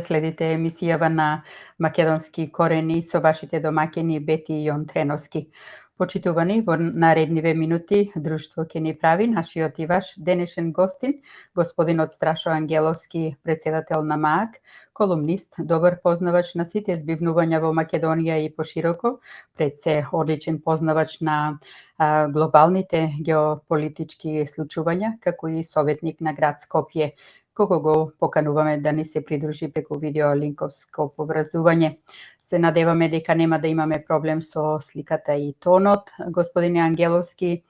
Следите емисијава на македонски корени со вашите домаќини Бети и Јон Треновски. Почитувани, во наредниве минути друштво ќе ни прави нашиот и ваш денешен гостин, господинот Страшо Ангеловски, председател на МААК, колумнист, добар познавач на сите збивнувања во Македонија и пошироко, пред се одличен познавач на глобалните геополитички случувања, како и советник на град Скопје, кого го покануваме да ни се придружи преку видеолинковско поврзување. Се надеваме дека нема да имаме проблем со сликата и тонот. Господине Ангеловски,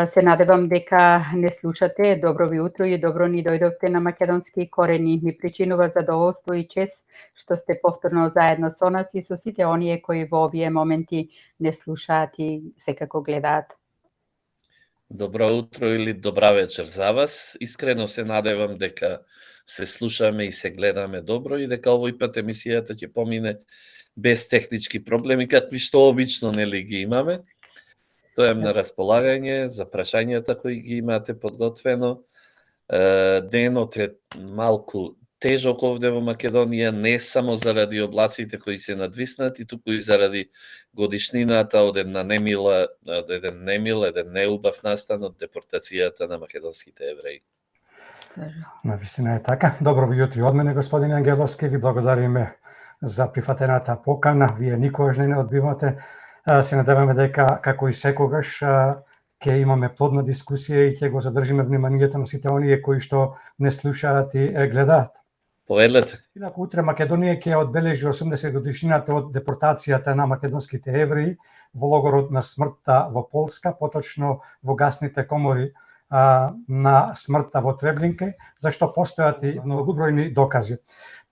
се надевам дека не слушате. Добро ви утро и добро ни дојдовте на Македонски корени. Ми причинува задоволство и чест што сте повторно заедно со нас и со сите оние кои во овие моменти не слушаат и секако гледаат. Добро утро или добра вечер за вас. Искрено се надевам дека се слушаме и се гледаме добро и дека овој пат емисијата ќе помине без технички проблеми, какви што обично нели ги имаме. Стојам на располагање за прашањата кои ги имате подготвено. Денот е малку тежок овде во Македонија, не само заради облаците кои се надвиснати, туку и заради годишнината од еден неубав настан од депортацијата на македонските евреи. Навистина е така. Добро ви јутро од мене, господин Ангеловски. Ви благодариме за прифатената покана. Вие никогаш не одбивате. Се надеваме дека, како и секогаш, ќе имаме плодна дискусија и ќе го задржиме вниманието на сите оние кои што не слушаат и гледаат. Поведлете. Инаку утре Македонија ќе одбележи 80 годишнината од депортацијата на македонските евреи во логорот на смртта во Полска, поточно во гасните комори на смртта во Треблинке, зашто постојат и многобројни докази.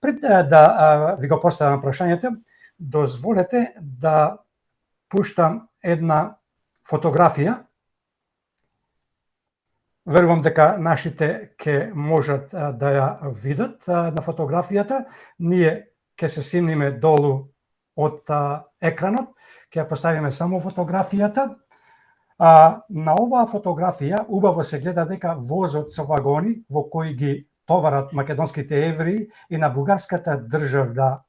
Пред да ви го поставам прашањето, дозволете да пуштам една фотографија. Верувам дека нашите ќе можат да ја видат на фотографијата. Ние ќе се симниме долу од екранот, ќе ја поставиме само фотографијата. На оваа фотографија убаво се гледа дека возот со вагони во кои ги товарат македонските евреи и на бугарската државна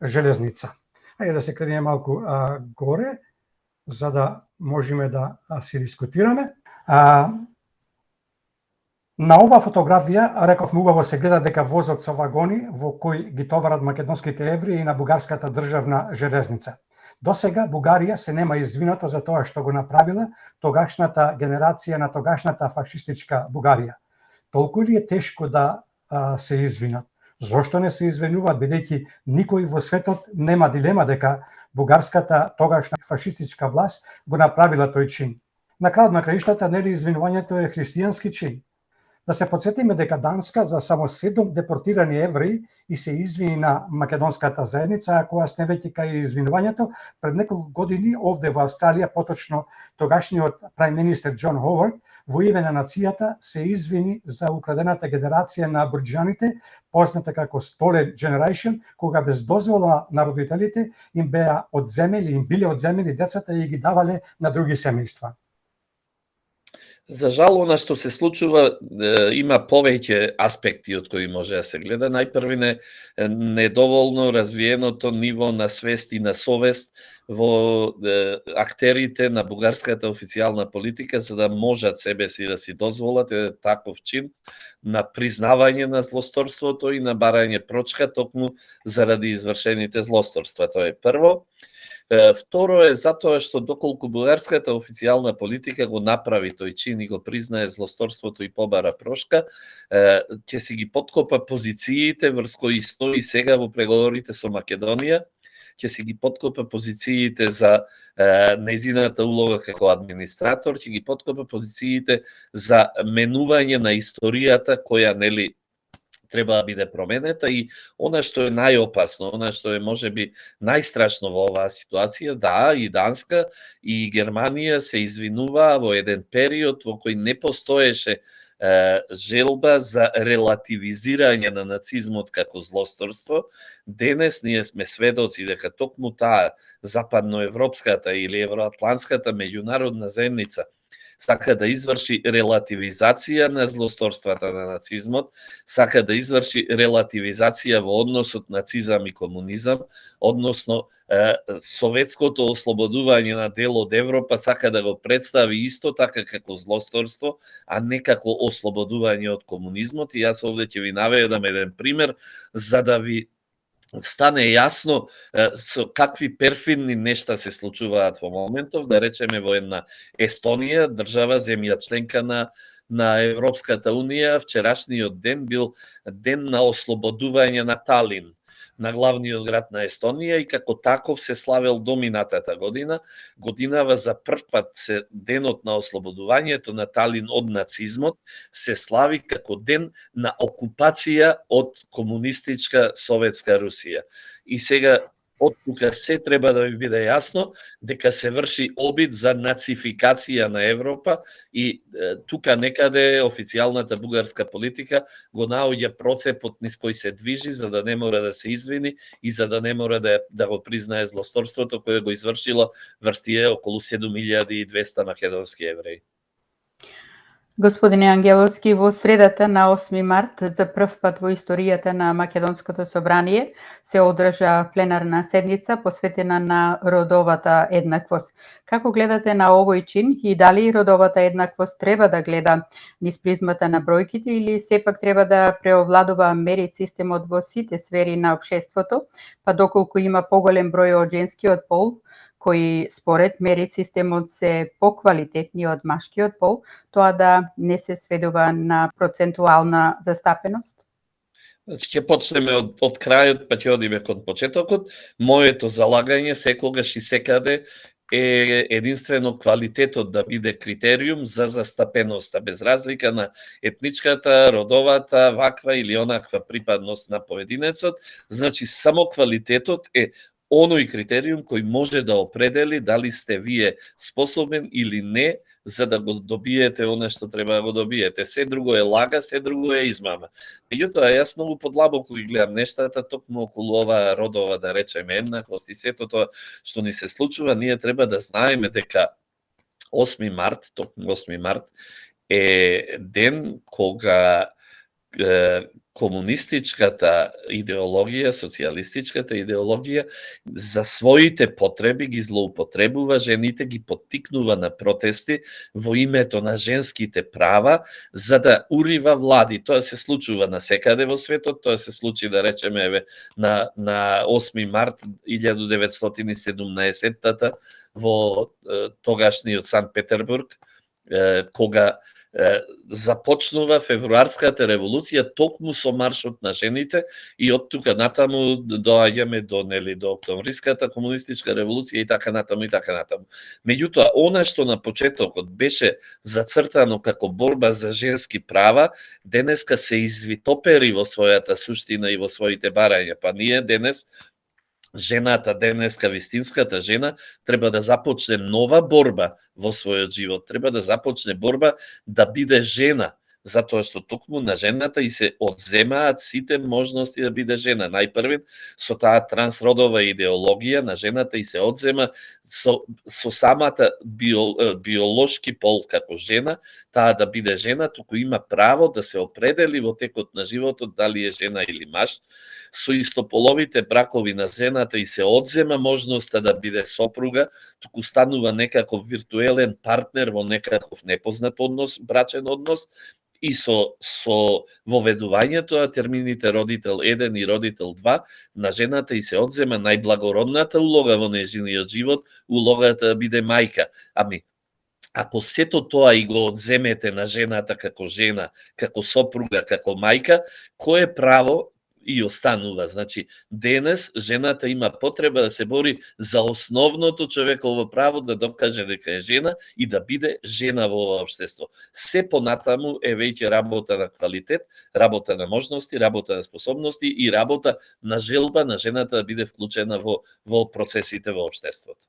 железница. Ајде да се кренеме малку горе, за да можеме да си дискутираме. На оваа фотографија, рековме убаво се гледа дека возот со вагони во кои ги товарат македонските евреи и на бугарската државна железница. До сега Бугарија се нема извинато за тоа што го направила тогашната генерација на тогашната фашистичка Бугарија. Толку ли е тешко да се извинат? Зошто не се извинуваат, бидејќи никој во светот нема дилема дека бугарската тогашна фашистичка власт го направила тој чин. На крајот на краиштата, нели извинувањето е христијански чин. Да се подсетиме дека Данска за само 7 депортирани евреи и се извини на македонската заедница, а кога сте веќе кај извинувањето, пред неколку години овде во Австралија, поточно тогашниот прајм министер Џон Ховард, во име на нацијата се извини за украдената генерација на абориџините, позната како Stolen Generation, кога без дозвола на родителите им беа одземели, им биле одземели децата и ги давале на други семејства. За жал, она што се случува има повеќе аспекти од кои може да се гледа. Најпрвен е недоволно развиеното ниво на свест и на совест во актерите на бугарската официјална политика, за да можат себе си да си дозволат таков чин на признавање на злосторството и на барање прочка токму заради извршените злосторства. Тоа е прво. Второ е затоа што доколку бугарската официјална политика го направи тој чин и го признае злосторството и побара прошка, ќе си ги подкопа позициите врз кои стои сега во преговорите со Македонија, ќе си ги подкопа позициите за нејзината улога како администратор, ќе ги подкопа позициите за менување на историјата која нели треба да биде променета и она што е најопасно, она што е можеби најстрашно во оваа ситуација, да, и Данска и Германија се извинуваа во еден период во кој не постоеше желба за релативизирање на нацизмот како злосторство. Денес ние сме сведоци дека токму таа западноевропската или евроатлантската меѓународна заедница сака да изврши релативизација на злосторствата на нацизмот, сака да изврши релативизација во односот нацизам и комунизам, односно советското ослободување на дел од Европа сака да го представи исто така како злосторство, а не како ослободување од комунизмот. И јас овде ќе ви наведам еден пример за да ви стане јасно со какви перфидни нешта се случуваат во моментов, да речеме во една Естонија, држава земја членка на Европската Унија, вчерашниот ден бил ден на ослободување на Талин, на главниот град на Естонија, и како таков се славел до минатата година. Годинава за прв пат се денот на ослободувањето на Талин од нацизмот се слави како ден на окупација од комунистичка советска Русија. И сега од тука се треба да ви биде јасно дека се врши обид за нацификација на Европа и тука некаде официјалната бугарска политика го наоѓа процепот низ кој се движи за да не мора да се извини и за да не мора да го признае злосторството кое го извршило врз тие околу 7200 македонски евреи. Господине Ангеловски, во средата на 8 март за прв пат во историјата на Македонското собрание се одржа пленарна седница посветена на родовата еднаквост. Како гледате на овој чин и дали родовата еднаквост треба да гледа низ призмата на бројките или сепак треба да преовладува мерит системот во сите сфери на општеството, па доколку има поголем број од женскиот пол, кои според мерит системот се поквалитетни од машкиот пол, тоа да не се сведува на процентуална застапеност? Значи, ќе почнеме од крајот, па ќе одиме кон почетокот. Моето залагање секогаш и секаде е единствено квалитетот да биде критериум за застапеноста, без разлика на етничката, родовата, ваква или онаква припадност на поединецот. Значи, само квалитетот е оној критериум кој може да определи дали сте вие способен или не за да го добиете оно што треба да го добиете. Се друго е лага, се друго е измама. Меѓутоа, јас многу подлабоко ги гледам нештата, токму околу ова родова, да речеме, еднаквост и сето тоа што ни се случува, ние треба да знаеме дека 8 март, токму 8 март, е ден кога комунистичката идеологија, социјалистичката идеологија за своите потреби ги злоупотребува жените, ги поттикнува на протести во името на женските права за да урива влади. Тоа се случува насекаде во светот, тоа се случи, да речеме, на 8 март 1917 во тогашниот Санкт Петербург, кога започнува февруарската револуција токму со маршот на жените и од тука натаму доаѓаме до октомвриската комунистичка револуција и така натаму и така натаму. Меѓутоа, она што на почетокот беше зацртано како борба за женски права, денеска се извитопери во својата суштина и во своите барања. Па ние денес жената, денеска вистинската жена, треба да започне нова борба во својот живот. Треба да започне борба да биде жена, затоа што токму на жената и се одземаат сите можности да биде жена. Најпрвен, со таа трансродова идеологија на жената и се одзема со самата биолошки пол како жена, таа да биде жена, туку има право да се определи во текот на животот дали е жена или маж. Со истополовите бракови на жената и се одзема можноста да биде сопруга, туку станува некаков виртуелен партнер во некаков непознат однос, брачен однос, и со воведувањето на термините родител 1 и родител 2 на жената и се одзема најблагородната улога во нејзиниот живот, улогата да биде мајка. Ами, ако сето тоа и го одземете на жената како жена, како сопруга, како мајка, кое право и останува? Значи, денес жената има потреба да се бори за основното човеково право да докаже дека е жена и да биде жена во ова општество. Се понатаму е веќе работа на квалитет, работа на можности, работа на способности и работа на желба на жената да биде вклучена во процесите во општеството.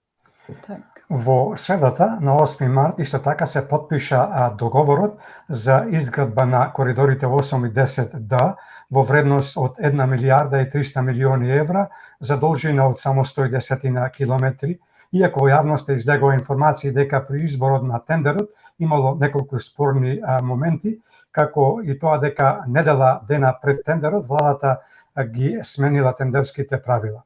Во средата на 8 март исто така се потпиша договорот за изградба на коридорите 8 и 10D во вредност од 1 милијарда и 300 милиони евра за должина од само 110 километри иако во јавноста излегува информации дека при изборот на тендерот имало неколку спорни моменти, како и тоа дека недела дена пред тендерот владата ги сменила тендерските правила.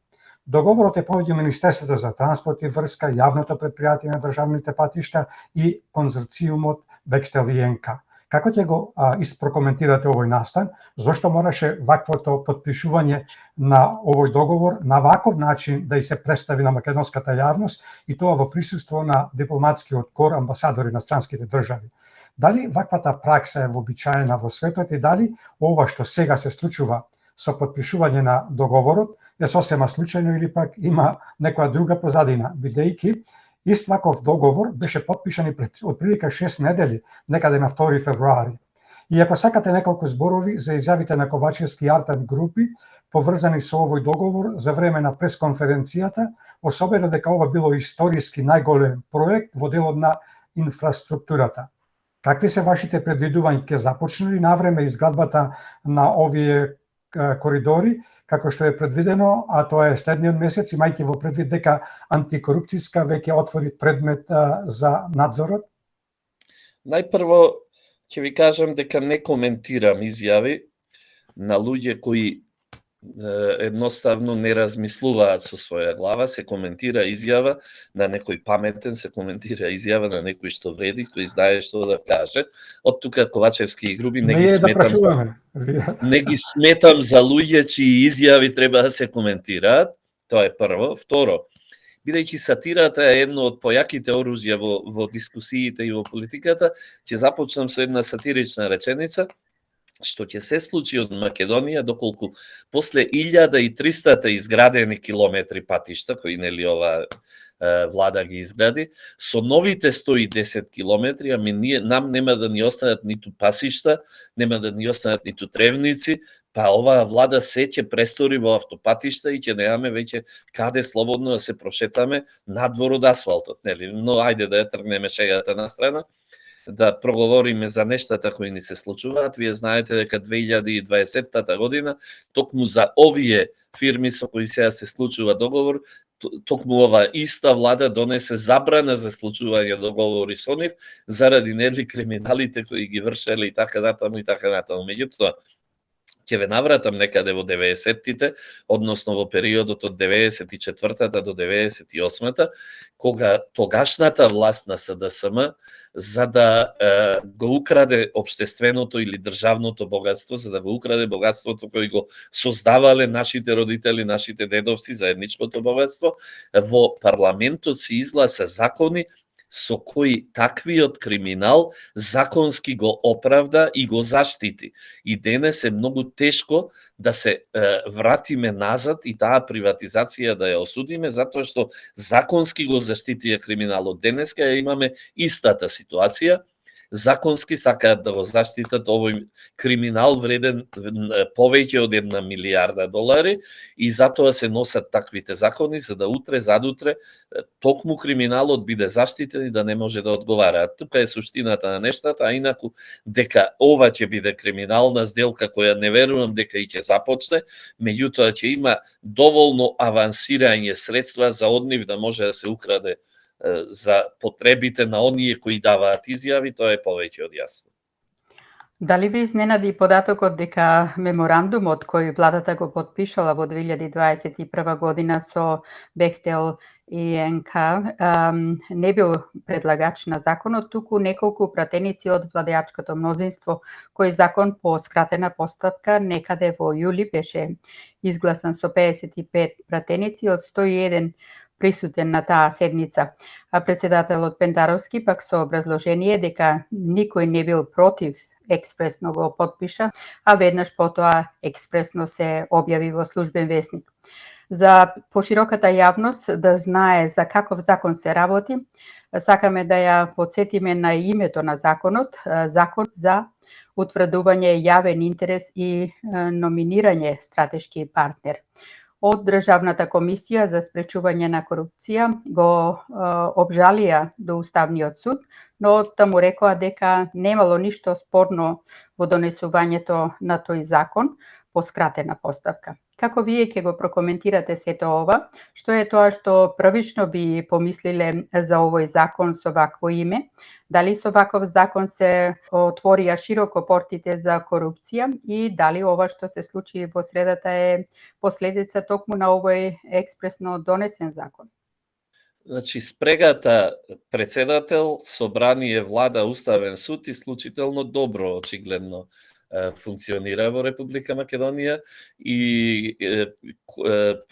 Договорот е помеѓу Министерството за транспорт и врска, јавното претпријатие на државните патишта и конзорциумот Бекстел и НК. Како ќе го испрокоментирате овој настан? Зошто мораше ваквото потпишување на овој договор на ваков начин да и се представи на македонската јавност и тоа во присуство на дипломатскиот кор, амбасадори на странските држави? Дали ваквата пракса е вообичаена во светот и дали ова што сега се случува со потпишување на договорот е сосема случајно или пак има некоја друга позадина, бидејќи ист ваков договор беше потпишан и пред отприлика 6 недели, некаде на 2 февруари. И ако сакате неколку зборови за изјавите на Ковачевски и Артан групи, поврзани со овој договор за време на пресконференцијата, особено дека ова било историски најголем проект во делот на инфраструктурата. Какви се вашите предвидувања? Ќе започне ли навреме изградбата на овие коридори, како што е предвидено, а тоа е следниот месец, имајќи во предвид дека антикорупцијска веќе отвори предмет за надзорот? Најпрво ќе ви кажам дека не коментирам изјави на луѓе кои едноставно не размислуваат со своја глава, се коментира изјава на некој паметен, се коментира изјава на некој што вреди, кој знае што да каже. Од тука Ковачевски и Груби не ги сметам за луѓе чии изјави треба да се коментираат. Тоа е прво. Второ, бидејќи сатирата е едно од појаките оружја во дискусиите и во политиката, ќе започнам со една сатирична реченица, што ќе се случи од Македонија доколку после 1300 изградени километри патишта, кои нели ова влада ги изгради, со новите 110 километри, нам нема да ни останат ниту пасишта, нема да ни останат ниту тревници, па оваа влада се ќе престори во автопатишта и ќе немаме веќе каде слободно да се прошетаме надвор од асфалтот, нели? Но ајде да ја тргнеме шегата на страна, да проговориме за нештата кои ни се случуваат. Вие знаете дека 2020 година, токму за овие фирми со кои сега се случува договор, токму ова иста влада донесе забрана за случување договори со нив заради нели криминалите кои ги вршеле и така натаму и така натаму. Меѓутоа, ќе ве навратам некаде во 90-тите, односно во периодот од 94-та до 98-та, кога тогашната власт на СДСМ, за да го украде општественото или државното богатство, за да го украде богатството кој го создавале нашите родители, нашите дедовци, заедничкото богатство, во парламентот се изгласа закони со кои таквиот криминал законски го оправда и го заштити. И денес е многу тешко да се вратиме назад и таа приватизација да ја осудиме, затоа што законски го заштитија криминалот. Денеска имаме истата ситуација, законски сакаат да го заштитат овој криминал вреден повеќе од $1 милијарда и затоа се носат таквите закони за да утре, задутре, токму криминалот биде заштитен и да не може да одговара. Тука е суштината на нештата, а инаку дека ова ќе биде криминална сделка која не верувам дека и ќе започне, меѓутоа ќе има доволно авансирање средства за од нив да може да се украде за потребите на оние кои даваат изјави, тоа е повеќе од јасно. Дали ви изненади податокот дека меморандумот кој владата го потпишала во 2021 година со Бехтел и НК не бил предлагач на законот, туку неколку пратеници од владеачкото мнозинство, кој закон по скратена постапка некаде во јули беше изгласан со 55 пратеници од 101 присутен на таа седница. А председателот Пендаровски пак со образложение дека никој не бил против експресно го потпиша, а веднаш потоа експресно се објави во службен весник. За пошироката јавност да знае за каков закон се работи, сакаме да ја потсетиме на името на законот, Закон за утврдување јавен интерес и номинирање стратешки партнер. Од Државната комисија за спречување на корупција го обжалија до Уставниот суд, но таму рекоа дека немало ништо спорно во донесувањето на тој закон по скратена постапка. Како вие ќе го прокоментирате сето ова? Што е тоа што првично би помислиле за овој закон со вакво име? Дали со ваков закон се отворија широко портите за корупција и дали ова што се случи во средата е последица токму на овој експресно донесен закон? Значи, спрегата председател, собрание, влада, уставен суд исклучително добро, очигледно, функционира во Република Македонија и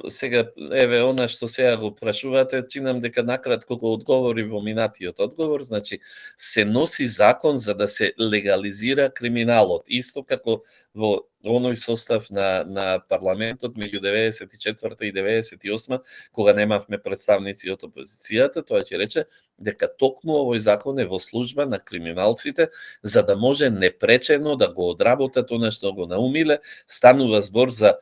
сега, еве, она што сега го прашувате, чинам дека накратко го одговори во минатиот одговор, значи, се носи закон за да се легализира криминалот, исто како во оној состав на парламентот меѓу 94 и 98, кога немавме представници од опозицијата, тоа ќе рече дека токму овој закон е во служба на криминалците, за да може непречено да го одработат она што го наумиле. Станува збор за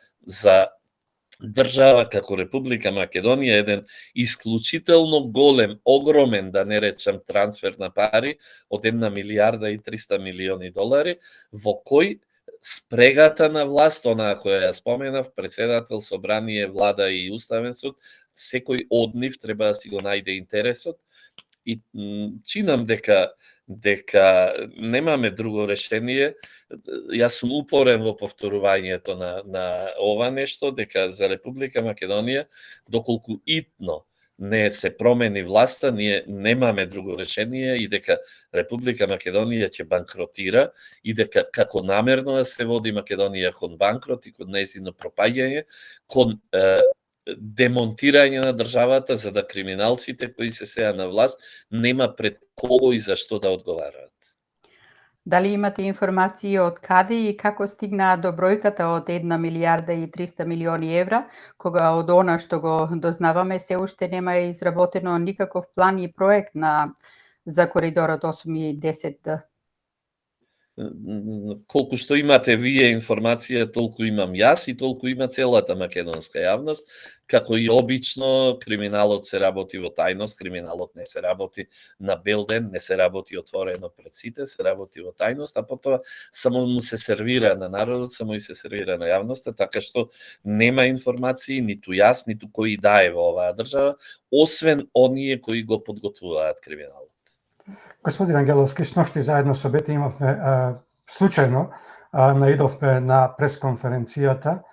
држава како Република Македонија, еден исклучително голем, огромен, да не речам трансфер на пари, од 1 милиарда и 300 милиони долари, во кој спрегата на власт, онаа која ја споменав, председател, собрание, влада и уставен суд, секој од нив треба да си го најде интересот и чинам дека немаме друго решение. Јас сум упорен во повторувањето на ова нешто, дека за Република Македонија, доколку итно не се промени власта, ние немаме друго решение и дека Република Македонија ќе банкротира и дека како намерно да се води Македонија кон банкрот и кон нејзино пропаѓање, кон демонтирање на државата, за да криминалците кои се сега на власт нема пред кого и за што да одговараат. Дали имате информации од каде и како стигнаа до бројката од 1 милиарда и 300 милиони евра, кога од она што го дознаваме се уште нема изработено никаков план и проект за коридорот 8 и 10? Колку што имате вие информација, толку имам јас и толку има целата македонска јавност. Како и обично, криминалот се работи во тајност, криминалот не се работи на бел ден, не се работи отворено пред сите, се работи во тајност, а потоа само му се сервира на народот, само и се сервира на јавноста, така што нема информации, ниту јас, ниту кој дае во оваа држава, освен оние кои го подготвуваат криминалот. Господин Ангеловски, сношти заедно со Бети имавме случајно наидовме на пресконференцијата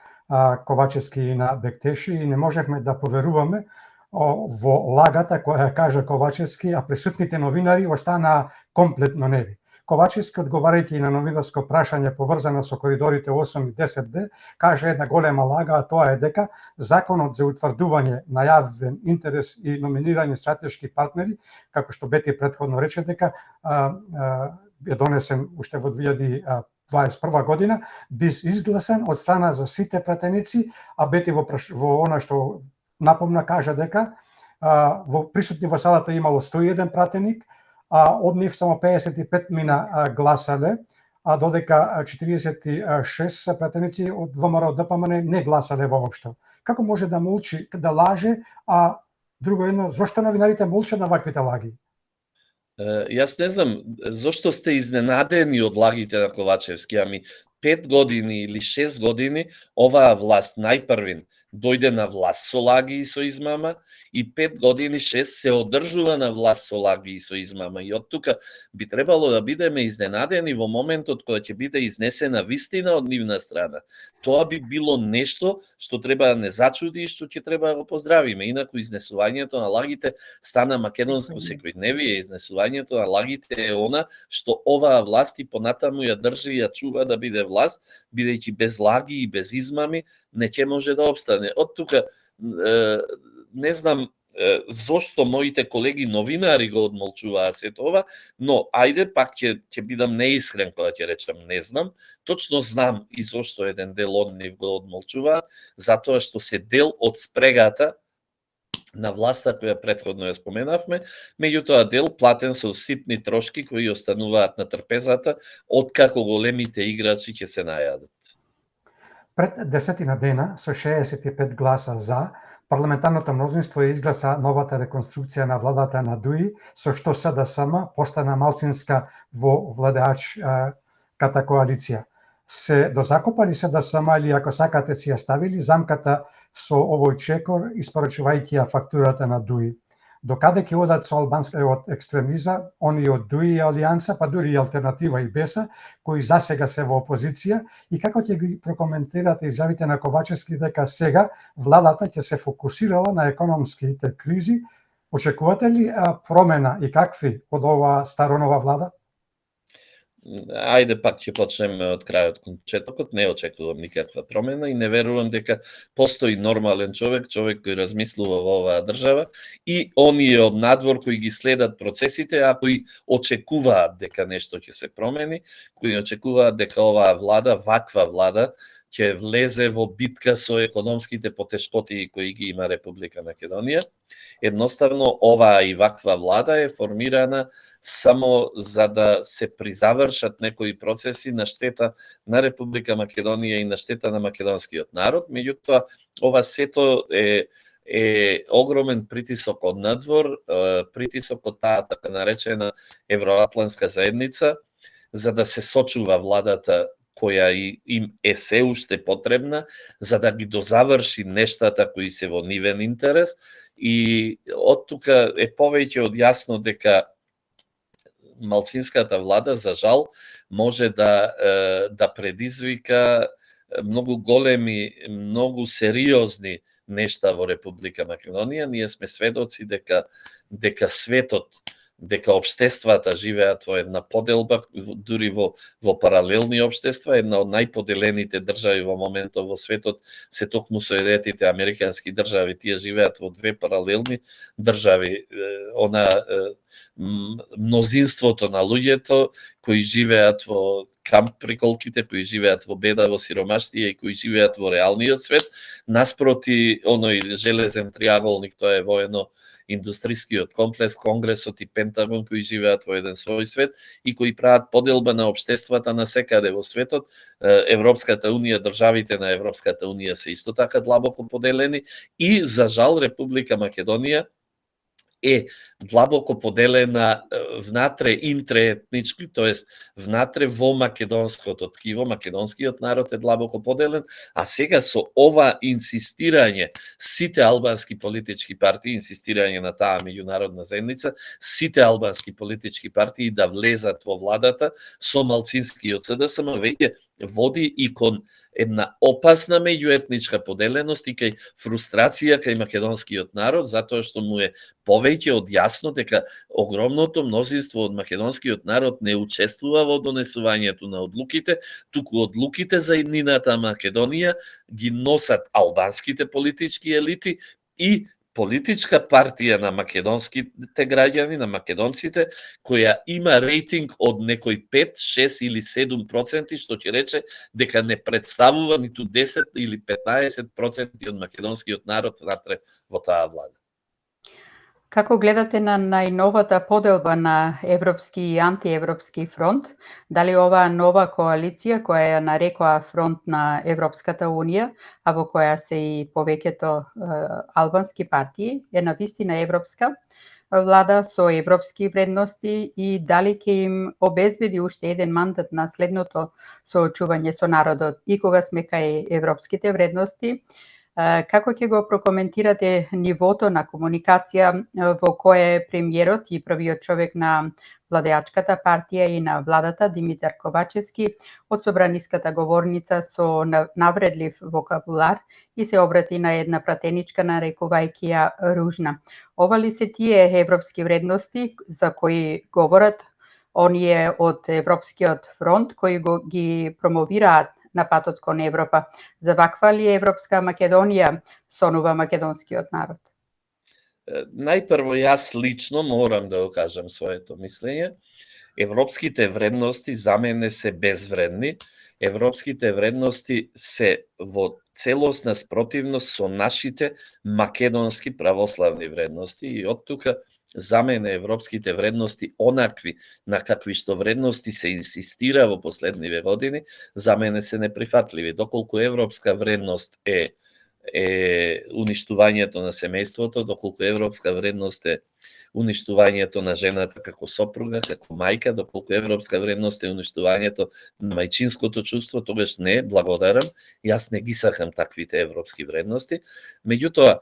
Ковачевски и на Бектеши и не можевме да поверуваме во лагата која кажа Ковачевски, а присутните новинари останаа комплетно неви. Ковачевски, одговарајќи на новинарско прашање поврзано со коридорите 8 и 10Д, кажа една голема лага, а тоа е дека законот за утврдување на јавен интерес и номинирање стратешки партнери, како што Бети претходно рече дека е донесен уште во 2021 година, би изгласен од страна за сите пратеници, а Бети во она што напомна кажа дека во присутни во салата имало 101 пратеник, а од нив само 55 мина гласале, а додека 46 пратеници од ВМРО ДПМН не гласале воопшто. Како може да молчи, да лаже, а друго едно, зошто новинарите молчат на ваквите лаги? Јас не знам зошто сте изненадени од лагите на Ковачевски, ами 5 години или 6 години оваа власт најпрвин дојде на власт со лаги и со измама и 5 години 6 се одржува на власт со лаги и со измама и од тука би требало да бидеме изненадени во моментот кога ќе биде изнесена вистина од нивна страна. Тоа би било нешто што треба да не зачуди и што ќе треба да го поздравиме. Инаку изнесувањето на лагите стана македонско секојдневие, изнесувањето на лагите е она што оваа власт и понатаму ја држи и ја чува да биде власт, бидејќи без лаги и без измами не ќе може да обстане. Од тука не знам зошто моите колеги новинари го одмолчуваат сето ова, но ајде пак ќе бидам неискрен кога ќе речам не знам, точно знам и зошто еден дел од нив го одмолчуваат, затоа што се дел од спрегата на власта која претходно ја споменавме, меѓутоа дел платен со ситни трошки кои остануваат на трпезата откако големите играчи ќе се најадат. Пред 10 дена со 65 гласа за, парламентарното мнозинство изгласа новата реконструкција на владата на ДУИ, со што СДСМ постана малцинска во владеачката коалиција. се дозакопали се да сама или ако сакате си ја ставили замката со овој чекор испорачувајќи ја фактурата на ДУИ. Докаде ќе одат со албанскиот екстремиза, они од ДУИ Алијанса, па дури и Алтернатива и БЕСА, кои засега се во опозиција, и како ќе ги прокоментирате изјавите на Ковачевски дека сега владата ќе се фокусирала на економските кризи? Очекувате ли промена и какви од оваа старонова влада? Ајде пак ќе почнеме од крајот кон почетокот. Не очекувам никаква промена и не верувам дека постои нормален човек кој размислува во оваа држава и оние од надвор кои ги следат процесите, а кои очекуваат дека нешто ќе се промени, кои очекуваат дека оваа влада, ваква влада, ќе влезе во битка со економските потешкоти кои ги има Република Македонија. Едноставно, оваа и ваква влада е формирана само за да се призавршат некои процеси на штета на Република Македонија и на штета на македонскиот народ. Меѓутоа, ова сето е огромен притисок од надвор, притисок од таа така наречена евроатлантска заедница, за да се сочува владата која им е се уште потребна, за да ги дозаврши нештата кои се во нивен интерес. И од тука е повеќе од јасно дека малцинската влада, за жал, може да предизвика многу големи, многу сериозни нешта во Република Македонија. Ние сме сведоци дека светот, дека општествата живеат во една поделба, дури во паралелни општества. Една од најподелените држави во моментот во светот се токму Соединетите американски држави. Тие живеат во две паралелни држави. Мнозинството на луѓето кои живеат во камп приколките, кои живеат во беда, во сиромаштија и кои живеат во реалниот свет, наспроти оној железен триаголник, тоа е воено-индустрискиот комплекс, Конгресот и Пентагон, кои живеат во еден свој свет и кои прават поделба на општествата на секаде во светот. Европската унија, државите на Европската унија се исто така длабоко поделени и, за жал, Република Македонија е длабоко поделена внатре интреетнички, тоест внатре во македонското ткиво, македонскиот народ е длабоко поделен, а сега со ова инсистирање, сите албански политички партии, инсистирање на таа меѓународна заедница, сите албански политички партии да влезат во владата со малцинскиот СДСМ, веќе води и кон една опасна меѓуетничка поделеност и кај фрустрација кај македонскиот народ, затоа што му е повеќе од јасно дека огромното мнозинство од македонскиот народ не учествува во донесувањето на одлуките, туку одлуките за иднината Македонија ги носат албанските политички елити и политичка партија на македонските граѓани, на македонците, која има рейтинг од некој 5, 6 или 7%, што ќе рече дека не представува ниту 10 или 15% од македонскиот народ внатре во таа влада. Како гледате на најновата поделба на Европски и антиевропски фронт? Дали оваа нова коалиција, која ја нарекоа фронт на Европската унија, а во која се и повеќето албански партии, е навистина европска влада со европски вредности и дали ќе им обезбеди уште еден мандат на следното соочување со народот? И кога сме кај европските вредности, како ќе го прокоментирате нивото на комуникација во кое премиерот и првиот човек на владеачката партија и на владата Димитар Ковачевски од собраниската говорница со навредлив вокабулар и се обрати на една пратеничка нарекувајќи ја ружна? Ова ли се тие европски вредности за кои говорат оние од Европскиот фронт кои ги промовираат на патот кон Европа? За ваква ли Европска Македонија сонува македонскиот народ? Најпрво, јас лично морам да го кажам своето мислење. Европските вредности за мене се безвредни. Европските вредности се во целосна спротивност со нашите македонски православни вредности и од тука за мене европските вредности онакви на какви што вредности се инсистира во последниве години, за мене се неприфатливи. Доколку европска вредност е уништувањето на семејството, доколку европска вредност е уништувањето на жената како сопруга, како мајка, доколку европска вредност е уништувањето на мајчинското чувство, тогаш не, благодарам, јас не ги сакам таквите европски вредности. Меѓутоа,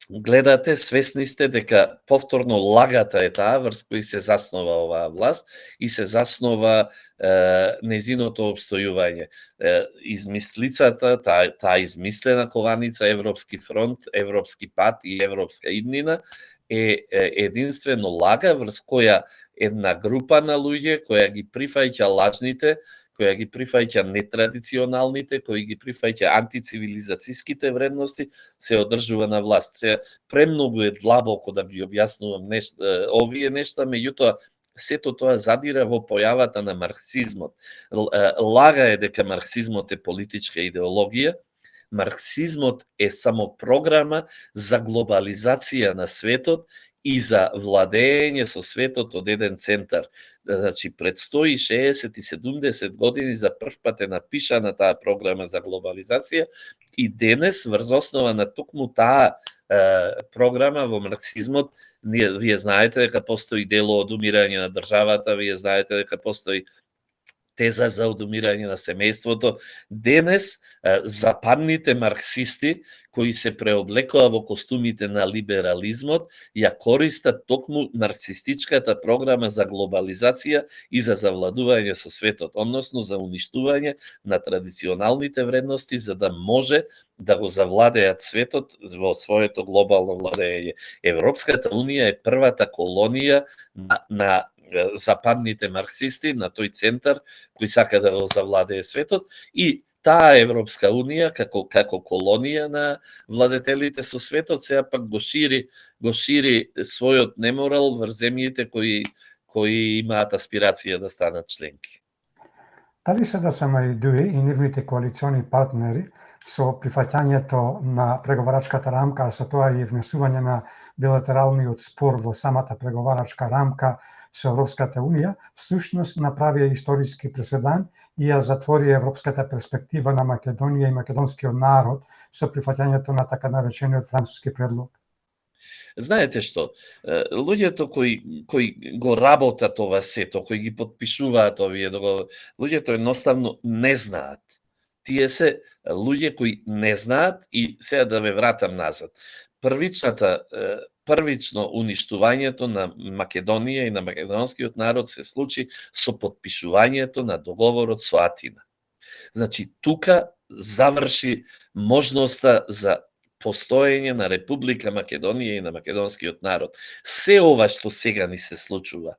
гледате, свесни сте дека повторно лагата е таа врз кој се заснова оваа власт и се заснова незиното обстојување. Измислицата, таа измислена кованица Европски фронт, Европски пат и Европска иднина е единствено лага врз која една група на луѓе која ги прифаќа лажните, која ги прифаќа нетрадиционалните, која ги прифаќа антицивилизацијските вредности, се одржува на власт. Се премногу е длабоко да ги објаснувам овие нешта, меѓутоа сето тоа задира во појавата на марксизмот. Лага е дека марксизмот е политичка идеологија. Марксизмот е само програма за глобализација на светот и за владење со светот од еден центар. Значи, пред 160 и 70 години за прв пат е напишана таа програма за глобализација и денес, врз основа на токму таа програма во марксизмот, вие знаете дека постои дело од умирање на државата, вие знаете дека постои теза за одумирање на семејството. Денес, западните марксисти, кои се преоблекува во костумите на либерализмот, ја користат токму марксистичката програма за глобализација и за завладување со светот, односно за уништување на традиционалните вредности, за да може да го завладеат светот во своето глобално владење. Европската унија е првата колонија на западните марксисти, на тој центар кој сака да го завладее светот, и таа Европска унија како колонија на владетелите со светот сега пак го шири својот неморал врз земјите кои имаат аспирација да станат членки. Дали се да СМИ и нивните коалициони партнери со прифаќањето на преговарачката рамка, а со тоа и внесување на билатералниот спор во самата преговарачка рамка со Европската унија, всушност направија историски преседан и ја затвори европската перспектива на Македонија и македонскиот народ со прифаќањето на така наречениот француски предлог. Знаете што, луѓето кои го работат ова сето, кои ги потпишуваат овие договори, луѓето едноставно не знаат. Тие се луѓе кои не знаат и сега да ве вратам назад. Првично уништувањето на Македонија и на македонскиот народ се случи со потпишувањето на договорот со Атина. Значи, тука заврши можноста за постоење на Република Македонија и на македонскиот народ. Се ова што сега ни се случува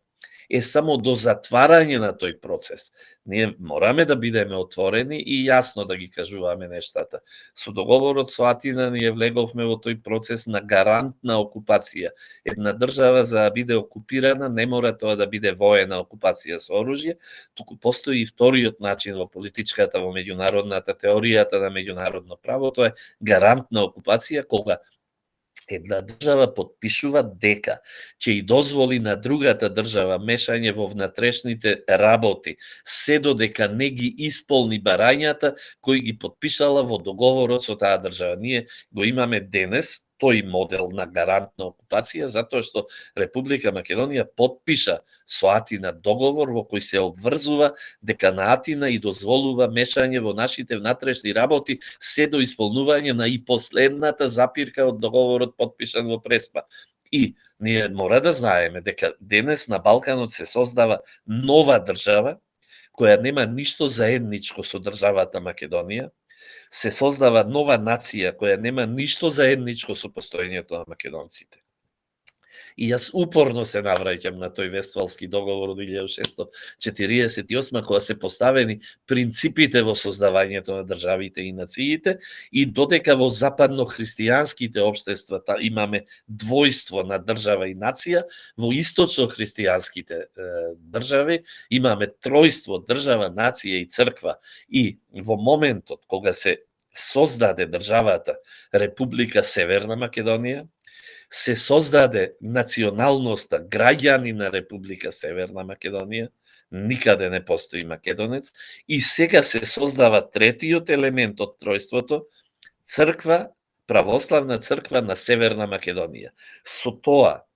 е само до затварање на тој процес. Ние мораме да бидеме отворени и јасно да ги кажуваме нештата. Со договорот со Атина ние влеговме во тој процес на гарантна окупација. Една држава за да биде окупирана не мора тоа да биде воена окупација со оружје, туку постои и вториот начин во политичката, во меѓународната теоријата на меѓународно право, тоа е гарантна окупација, кога една држава потпишува дека ќе и дозволи на другата држава мешање во внатрешните работи, се додека не ги исполни барањата кои ги потпишала во договорот со таа држава. Ние го имаме денес тој модел на гарантна окупација, затоа што Република Македонија потпиша со Атина договор во кој се обврзува дека на Атина и дозволува мешање во нашите внатрешни работи се до исполнување на и последната запирка од договорот потпишан во Преспа. И ние мора да знаеме дека денес на Балканот се создава нова држава која нема ништо заедничко со државата Македонија, се создава нова нација која нема ништо заедничко со постоењето на македонците. И јас упорно се навраќам на тој Вестфалски договор од 1648, кога се поставени принципите во создавањето на државите и нациите, и додека во западно-христијанските општества имаме двојство на држава и нација, во источно-христијанските држави имаме тројство држава, нација и црква. И во моментот кога се создаде државата Република Северна Македонија, се создаде националноста граѓани на Република Северна Македонија, никаде не постои македонец, и сега се создава третиот елемент од тројството, црква, православна црква на Северна Македонија. Со тоа,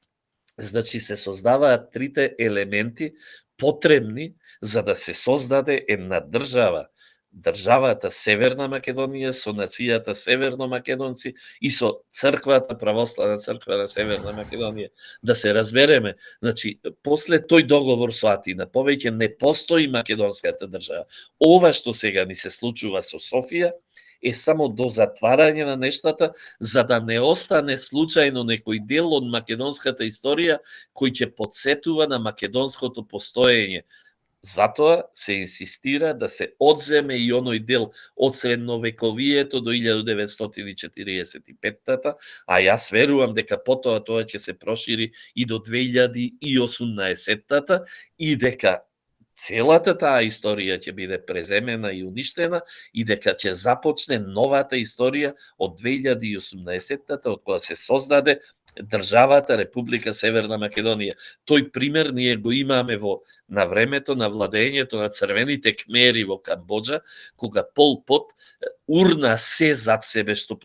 Значи се создаваат трите елементи потребни за да се создаде една држава. Државата Северна Македонија со нацијата северномакедонци и со црквата, православна црква на Северна Македонија. Да се разбереме, значи, после тој договор со Атина, повеќе не постои македонската држава. Ова што сега ни се случува со Софија, е само до затварање на нештата, за да не остане случајно некој дел од македонската историја кој ќе подсетува на македонското постоење. Затоа се инсистира да се одземе и оној дел од средновековието до 1945-та, а јас верувам дека потоа тоа ќе се прошири и до 2018-та и дека целата таа историја ќе биде преземена и уништена и дека ќе започне новата историја од 2018-та, од кога се создаде државата Република Северна Македонија. Тој пример ние го имаме на времето на владењето на црвените кмери во Камбоџа, кога Пол Пот урна се зад себе што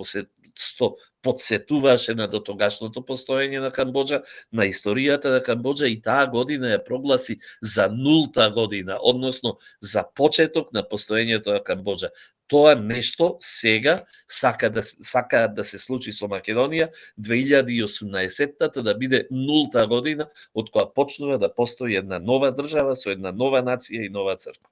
подсетуваше на дотогашното постоење на Камбоџа, на историјата на Камбоџа, и таа година ја прогласи за нулта година, односно за почеток на постоењето на Камбоџа. Тоа нешто сега сакаат да се случи со Македонија 2018-та да биде нулта година од која почнува да постои една нова држава со една нова нација и нова црква.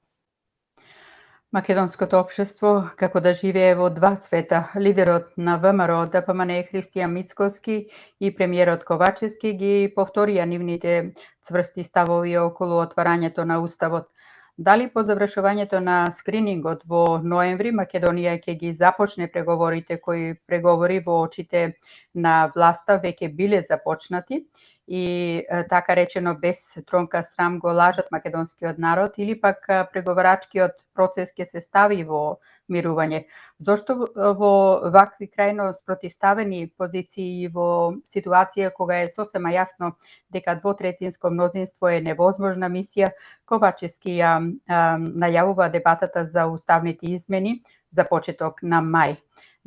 Македонското општество како да живее во два света. Лидерот на ВМРО ДПМН Христијан Мицкоски и премиерот Ковачевски ги повторија нивните цврсти ставови околу отварањето на уставот. Дали по завршувањето на скринингот во ноември Македонија ќе ги започне преговорите кои преговори во очите на власта веќе биле започнати и така речено без тронка срам го лажат македонскиот народ, или пак преговарачкиот процес ќе се стави во мирување? Зошто во вакви крајно спротивставени позиции и во ситуација кога е сосема јасно дека двотретинско мнозинство е невозможна мисија, Ковачевски најавува дебатата за уставните измени за почеток на мај?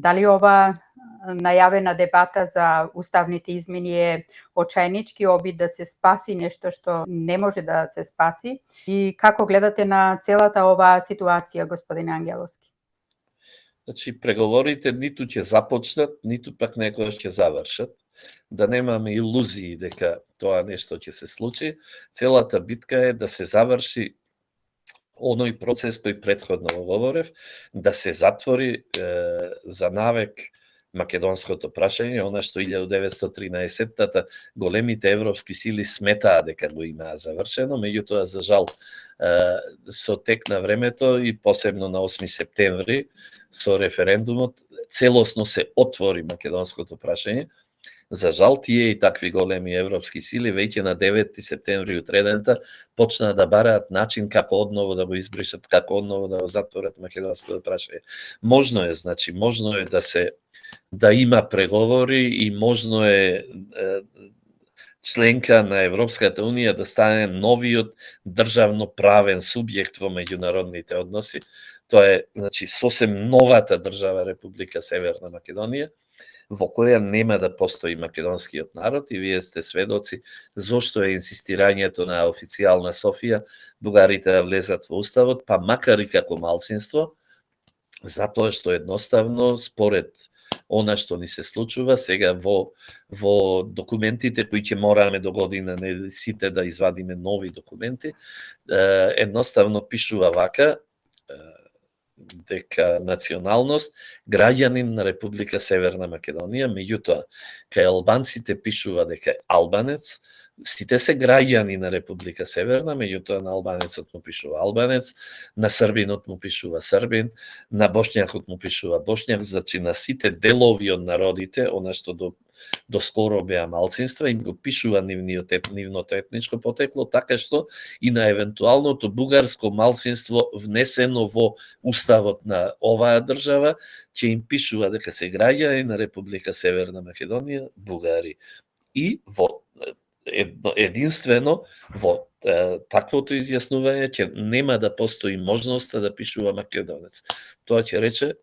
Дали ова најавена дебата за уставните измени е очајнички обид да се спаси нешто што не може да се спаси? И како гледате на целата оваа ситуација, господин Ангеловски? Значи, преговорите ниту ќе започнат, ниту пак некојаш ќе завршат. Да немаме илузии дека тоа нешто ќе се случи. Целата битка е да се заврши оној процес кој претходно говорев, да се затвори за навек македонското прашање, она што 1913-та големите европски сили сметаа дека го имаа завршено, меѓутоа за жал со тек на времето и посебно на 8 септември со референдумот целосно се отвори македонското прашање. За жал, тие и такви големи европски сили веќе на 9 септември утредента почнаа да бараат начин како одново да го избришат, како одново да го затворат македонското прашање. Можно е, значи, можно е да има преговори и можно е членка на Европската Унија да стане новиот државно правен субјект во меѓународните односи. Тоа е, значи, сосем новата држава Република Северна Македонија, во која нема да постои македонскиот народ, и вие сте сведоци зошто е инсистирањето на официјална Софија бугарите да влезат во уставот, па макар и како малцинство, затоа што едноставно според она што ни се случува сега во документите кои ќе мораме до година не сите да извадиме нови документи, едноставно пишува вака дека националност граѓанин на Република Северна Македонија, меѓутоа кај албанците пишува дека албанец, сите се граѓани на Република Северна, меѓутоа на албанецот му пишува албанец, на србинот му пишува србин, на бошњакот му пишува бошњак, значи на сите делови од народите, она што до скоро беа малцинства, им го пишува нивното етничко потекло, така што и на евентуалното бугарско малцинство внесено во уставот на оваа држава, ќе им пишува дека се граѓани на Република Северна Македонија, бугари. И единствено во таквото изјаснување ќе нема да постои можноста да пишува македонец. Тоа ќе рече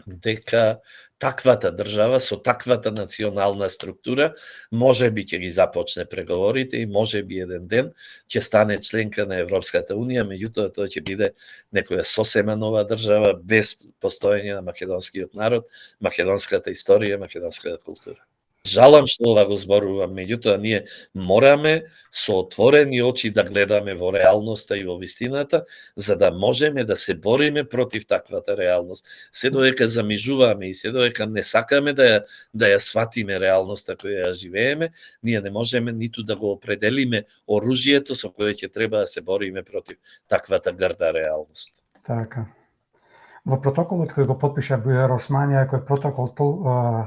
дека таквата држава со таквата национална структура можеби ќе ги започне преговорите и можеби еден ден ќе стане членка на Европската унија, меѓутоа тоа ќе биде некоја сосема нова држава без постоење на македонскиот народ, македонската историја, македонската култура. Жалам што ова го зборувам, меѓутоа ние мораме со отворени очи да гледаме во реалноста и во вистината, за да можеме да се бориме против таквата реалност. Се додека замижуваме и се додека не сакаме да ја сватиме реалноста која ја живееме, ние не можеме ниту да го определиме оружјето со кое ќе треба да се бориме против таквата грда реалност. Така. Во протоколот кој го потпиша Бујар Османија, кој протокол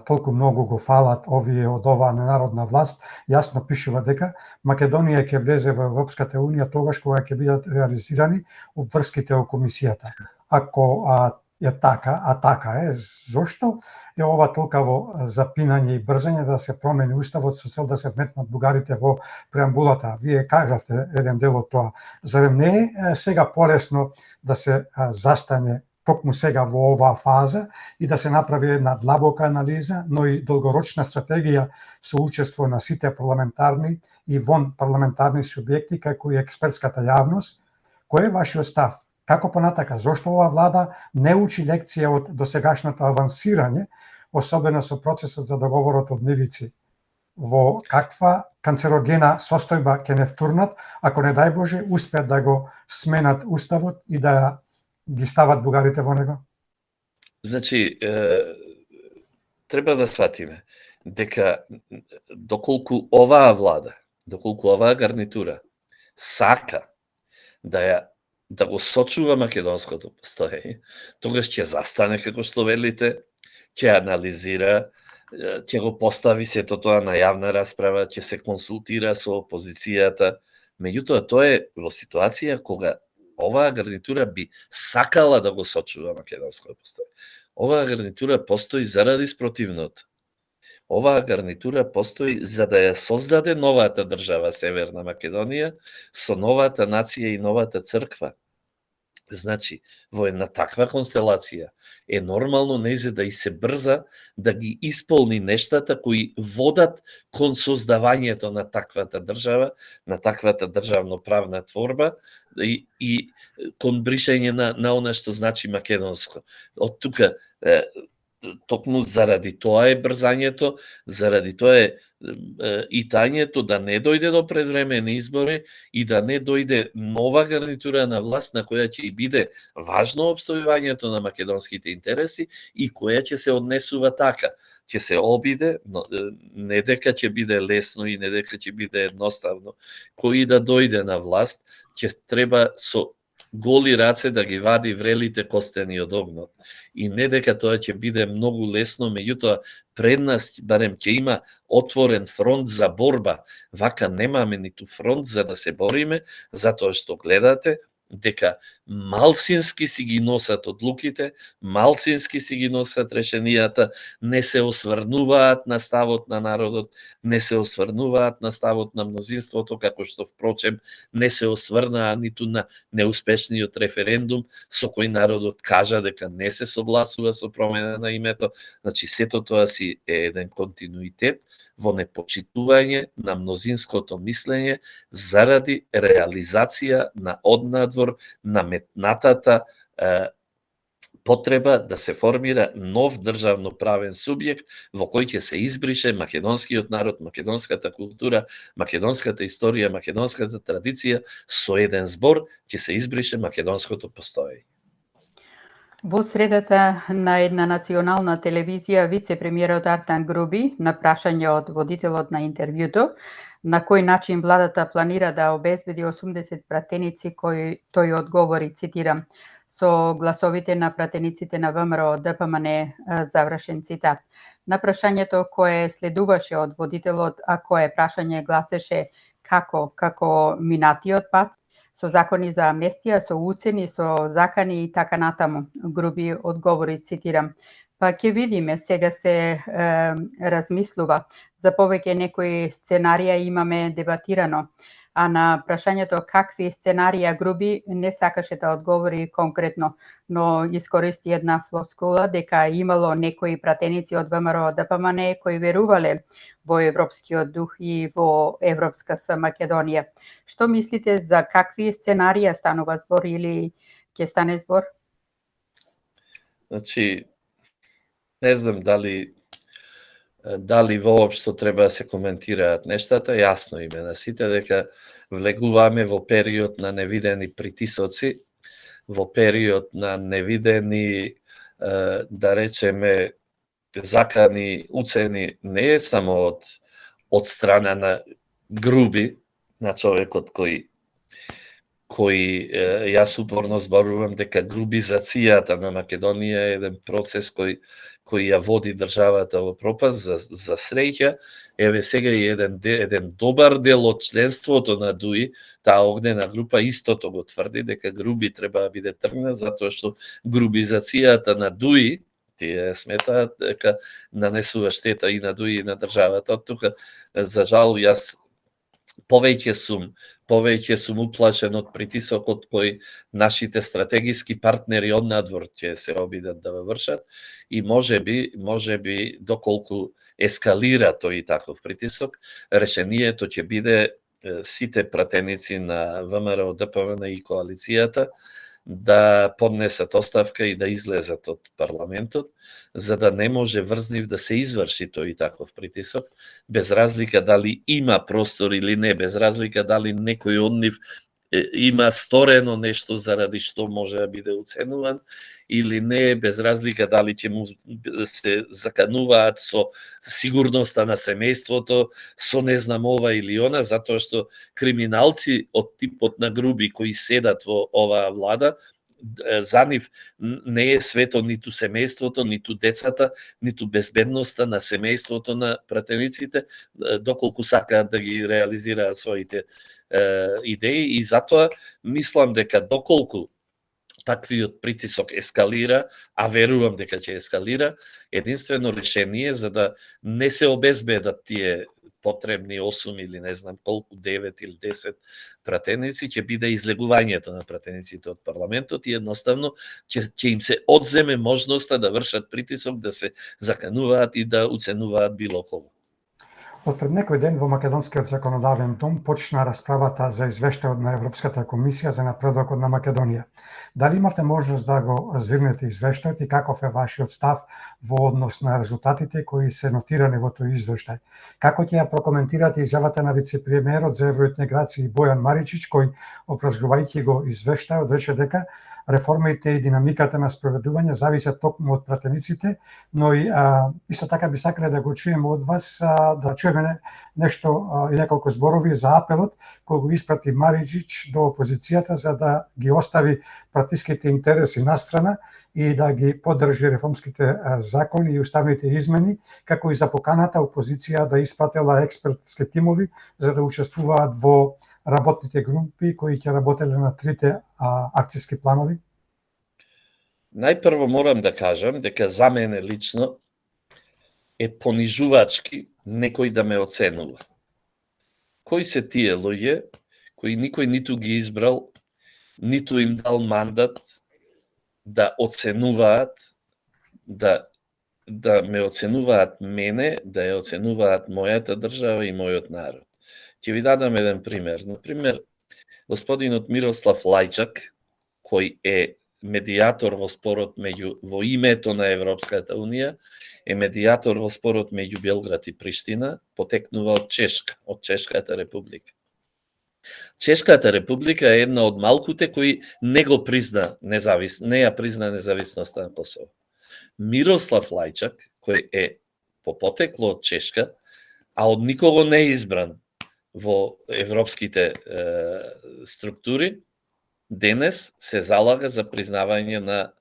толку многу го фалат овие од оваа ненародна власт, јасно пишува дека Македонија ќе влезе во Европската унија тогаш кога ќе бидат реализирани обврските од комисијата. Ако е така е, зошто е ова толкаво запинање и брзање да се промени уставот со цел да се вметнат бугарите во преамбулата? Вие кажавте еден дел од тоа. Зарем не е сега полесно да се застане токму сега во оваа фаза и да се направи една длабока анализа, но и долгорочна стратегија со учество на сите парламентарни и вон парламентарни субјекти, како и експертската јавност? Кој е вашиот став? Како понатака? Зошто оваа влада не учи лекција од досегашното авансирање, особено со процесот за договорот од Нивици? Во каква канцерогена состојба ќе не втурнат, ако не дај Боже успеат да го сменат уставот и да ги стават бугарите во него? Значи, треба да сватиме дека доколку оваа влада, доколку оваа гарнитура сака да го сочува македонското постоење, тогаш ќе застане како што велите, ќе анализира, ќе го постави сето тоа на јавна расправа, ќе се консултира со опозицијата. Меѓутоа, тоа е во ситуација кога оваа гарнитура би сакала да го сочува македонското постоење. Оваа гарнитура постои заради спротивното. Оваа гарнитура постои за да ја создаде новата држава Северна Македонија со новата нација и новата црква. Значи, во една таква констелација е нормално нејзе да и се брза да ги исполни нештата кои водат кон создавањето на таквата држава, на таквата државно-правна творба и кон бришење на она што значи македонско. Од тука, токму заради тоа е брзањето, заради тоа е итањето да не дојде до предвремени избори и да не дојде нова гарнитура на власт на која ќе и биде важно обстојувањето на македонските интереси и која ќе се однесува така. Ќе се обиде, но не дека ќе биде лесно и не дека ќе биде едноставно. Кој да дојде на власт, ќе треба со голи раце да ги вади врелите костени од огнот. И не дека тоа ќе биде многу лесно, меѓутоа пред нас барем ќе има отворен фронт за борба. Вака немаме ниту фронт за да се бориме, затоа што гледате дека малцински си ги носат одлуките, малцински си ги носат решенијата, не се осврнуваат на ставот на народот, не се осврнуваат на ставот на мнозинството, како што впрочем не се осврнаа ниту на неуспешниот референдум со кој народот кажа дека не се согласува со промена на името. Значи сето тоа си е еден континуитет во непочитување на мнозинското мислење заради реализација на однадвор наметнатата потреба да се формира нов државно-правен субјект во кој ќе се избрише македонскиот народ, македонската култура, македонската историја, македонската традиција, со еден збор ќе се избрише македонското постоење. Во средата на една национална телевизија, вице-премиерот Артан Груби, на прашање од водителот на интервјуто, на кој начин владата планира да обезбеди 80 пратеници, кој тој одговори, цитирам, со гласовите на пратениците на ВМРО ДПМН, завршен цитат. На прашањето кое следуваше од водителот, а кое прашање гласеше како минатиот пат, со закони за амнестија, со уцени, со закани и така натаму. Груби одговори, цитирам, па ќе видиме, сега се размислува, за повеќе некои сценарија имаме дебатирано. а на прашањето какви сценарија груби не сакаше да одговори конкретно, но искористи една флоскула дека имало некои пратеници од ВМРО ДПМН кои верувале во европскиот дух и во европска С Македонија. Што мислите за какви сценарија станува збор или ќе стане збор? Значи, не знам дали воопшто треба да се коментираат нештата, јасно име на сите дека влегуваме во период на невидени притисоци, во период на невидени, да речеме, закани уцени не е само од страна на груби, на човекот кој јас упорно зборувам дека грубизацијата на Македонија е еден процес кој ја води државата во пропаст. За среќа, еве сега и еден добар дел од членството на ДУИ, таа огнена група истото го тврди дека груби треба да биде тргнат затоа што грубизацијата на ДУИ тие сметаат дека нанесува штета и на ДУИ и на државата. Од тука, за жал, јас повеќе сум уплашен од притисокот кој нашите стратегиски партнери од надвор ќе се обидат да вршат и можеби доколку ескалира тој таков притисок, решението ќе биде сите пратеници на ВМРО ДПМН и коалицијата да поднесат оставка и да излезат од парламентот, за да не може врз нив да се изврши тој таков притисок, без разлика дали има простор или не, без разлика дали некој од нив има сторено нешто заради што може да биде уценуван или не, без разлика дали ќе му се закануваат со сигурноста на семејството, со не знам ова или она, затоа што криминалци од типот на груби кои седат во оваа влада, за нив не е свето ниту семејството, ниту децата, ниту безбедноста на семејството на пратениците, доколку сакаат да ги реализираат своите идеи, и затоа мислам дека доколку таквиот притисок ескалира, а верувам дека ќе ескалира, единствено решение за да не се обезбедат тие потребни 8 или не знам колку, 9 или 10 пратеници, ќе биде излегувањето на пратениците од парламентот и едноставно ќе им се одземе можноста да вршат притисок, да се закануваат и да уценуваат било кого. Од пред некој ден во Македонскиот законодавен дом почна расправата за извештајот на Европската комисија за напредокот на Македонија. Дали имавте можност да го зирнете извештајот и каков е вашиот став во однос на резултатите кои се нотирани во тој извештај? Како ќе ја прокоментирате изјавата на вице-премиерот за евроинтеграција Бојан Маричич, кој, опразгувајќи го извештајот, рече дека реформите и динамиката на спроведување зависат токму од пратениците, но и исто така би сакале да го чуеме од вас, да чуеме нешто и неколку зборови за апелот кој го испрати Маричич до опозицијата за да ги остави партиските интереси настрана и да ги поддржи реформските закони и уставните измени, како и за поканата опозиција да испратила експертски тимови за да учествуваат во работните групи кои ќе работеле на трите акцијски планови? Најпрво морам да кажам дека за мене лично е понижувачки некој да ме оценува. Кои се тие луѓе кои никој ниту ги избрал, ниту им дал мандат да оценуваат, да ме оценуваат мене, да ја оценуваат мојата држава и мојот народ. Ќе ви дадам еден пример. Например, господинот Мирослав Лајчак, кој е медијатор во спорот во името на Европската Унија, е медијатор во спорот меѓу Белград и Приштина, потекнува од Чешка, од Чешката република. Чешката република е една од малкуте кои не ја призна независноста на Косово. Мирослав Лајчак, кој е по потекло од Чешка, а од никого не е избран во европските структури, денес се залага за признавање на...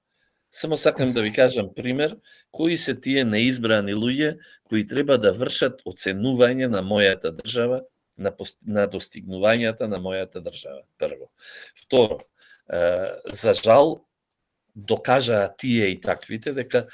Само сакам да ви кажам пример, кои се тие неизбрани луѓе кои треба да вршат оценување на мојата држава, на достигнувањата на мојата држава, прво. Второ, за жал, докажаа тие и таквите дека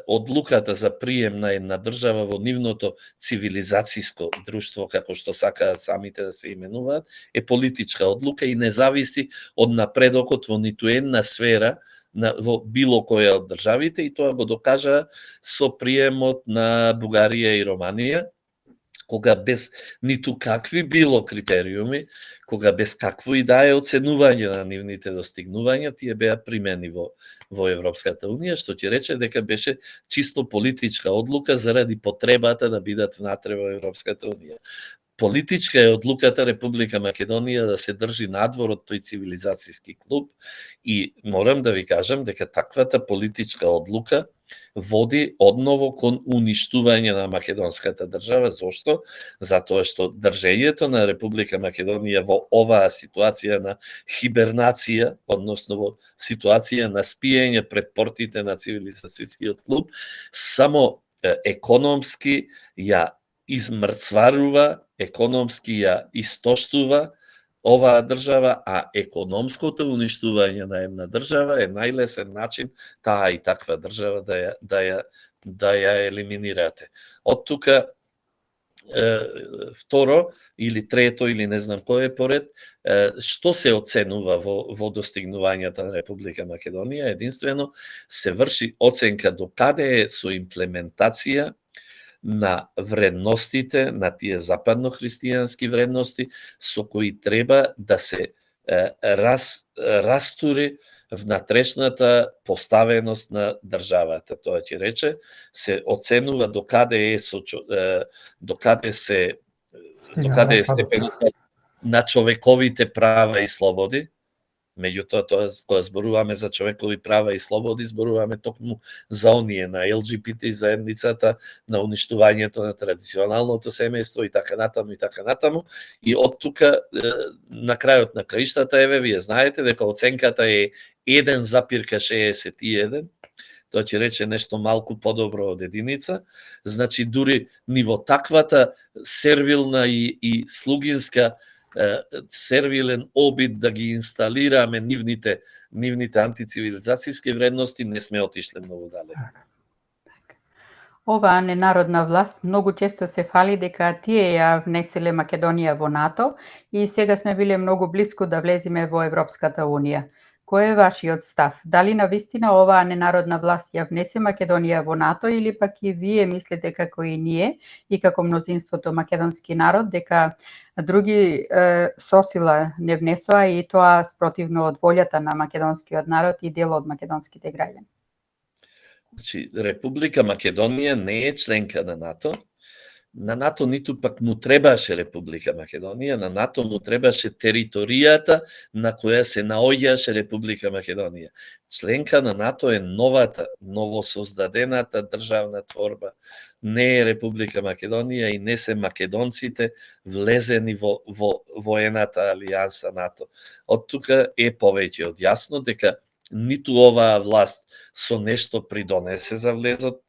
одлуката за прием на една држава во нивното цивилизацијско друштво, како што сакаат самите да се именуваат, е политичка одлука и не зависи од напредокот во ниту една сфера во било која од државите, и тоа го докажа со приемот на Бугарија и Романија, кога без ниту какви било критериуми, кога без какво и да е оценување на нивните достигнувања, тие беа примени во Европската Унија, што ќе рече дека беше чисто политичка одлука заради потребата да бидат внатре во Европската Унија. Политичка е одлуката Република Македонија да се држи надвор од тој цивилизацијски клуб, и морам да ви кажам дека таквата политичка одлука води одново кон уништување на македонската држава. Зошто? Затоа што држењето на Република Македонија во оваа ситуација на хибернација, односно во ситуација на спиење пред портите на цивилизацијскиот клуб, само економски ја измрцварува, економски ја истоштува оваа држава, а економското уништување на една држава е најлесен начин таа и таква држава да ја елиминирате. Од тука второ или трето или не знам кој е поред, што се оценува во достигнувањата на Република Македонија? Единствено се врши оценка до каде е со имплементација на вредностите, на тие западно-христијански вредности со кои треба да се растури внатрешната поставеност на државата. Тоа ќе рече, се оценува до каде е степенот на човековите права и слободи. Меѓутоа, кога зборуваме за човекови права и слободи, зборуваме токму за оние на ЛГБТ заедницата, на уништувањето на традиционалното семејство и така натаму и така натаму. И од тука, на крајот на краиштата, еве, вие знаете дека оценката е 1,61. Тоа ќе рече нешто малку подобро од единица. Значи, дури ниво таквата сервилна и слугинска сервилен обид да ги инсталираме нивните антицивилизацијски вредности, не сме отишле многу далеко. Оваа ненародна власт многу често се фали дека тие ја внеселе Македонија во НАТО и сега сме биле многу блиску да влеземе во Европската Унија. Кој е вашиот став? Дали навистина оваа ненародна власт ја внесе Македонија во НАТО, или пак и вие мислите како и ние и како мнозинството македонски народ дека други сосила не внесоа и тоа спротивно од волјата на македонскиот народ и дел од македонските граѓани? Значи, Република Македонија не е членка на НАТО. На НАТО ниту пак му требаше Република Македонија, на НАТО му требаше територијата на која се наоѓаше Република Македонија. Членка на НАТО е новосоздадената државна творба. Не е Република Македонија и не се македонците влезени во едната алијанса НАТО. Од тука е повеќе од јасно дека ниту оваа власт со нешто придонесе за влезот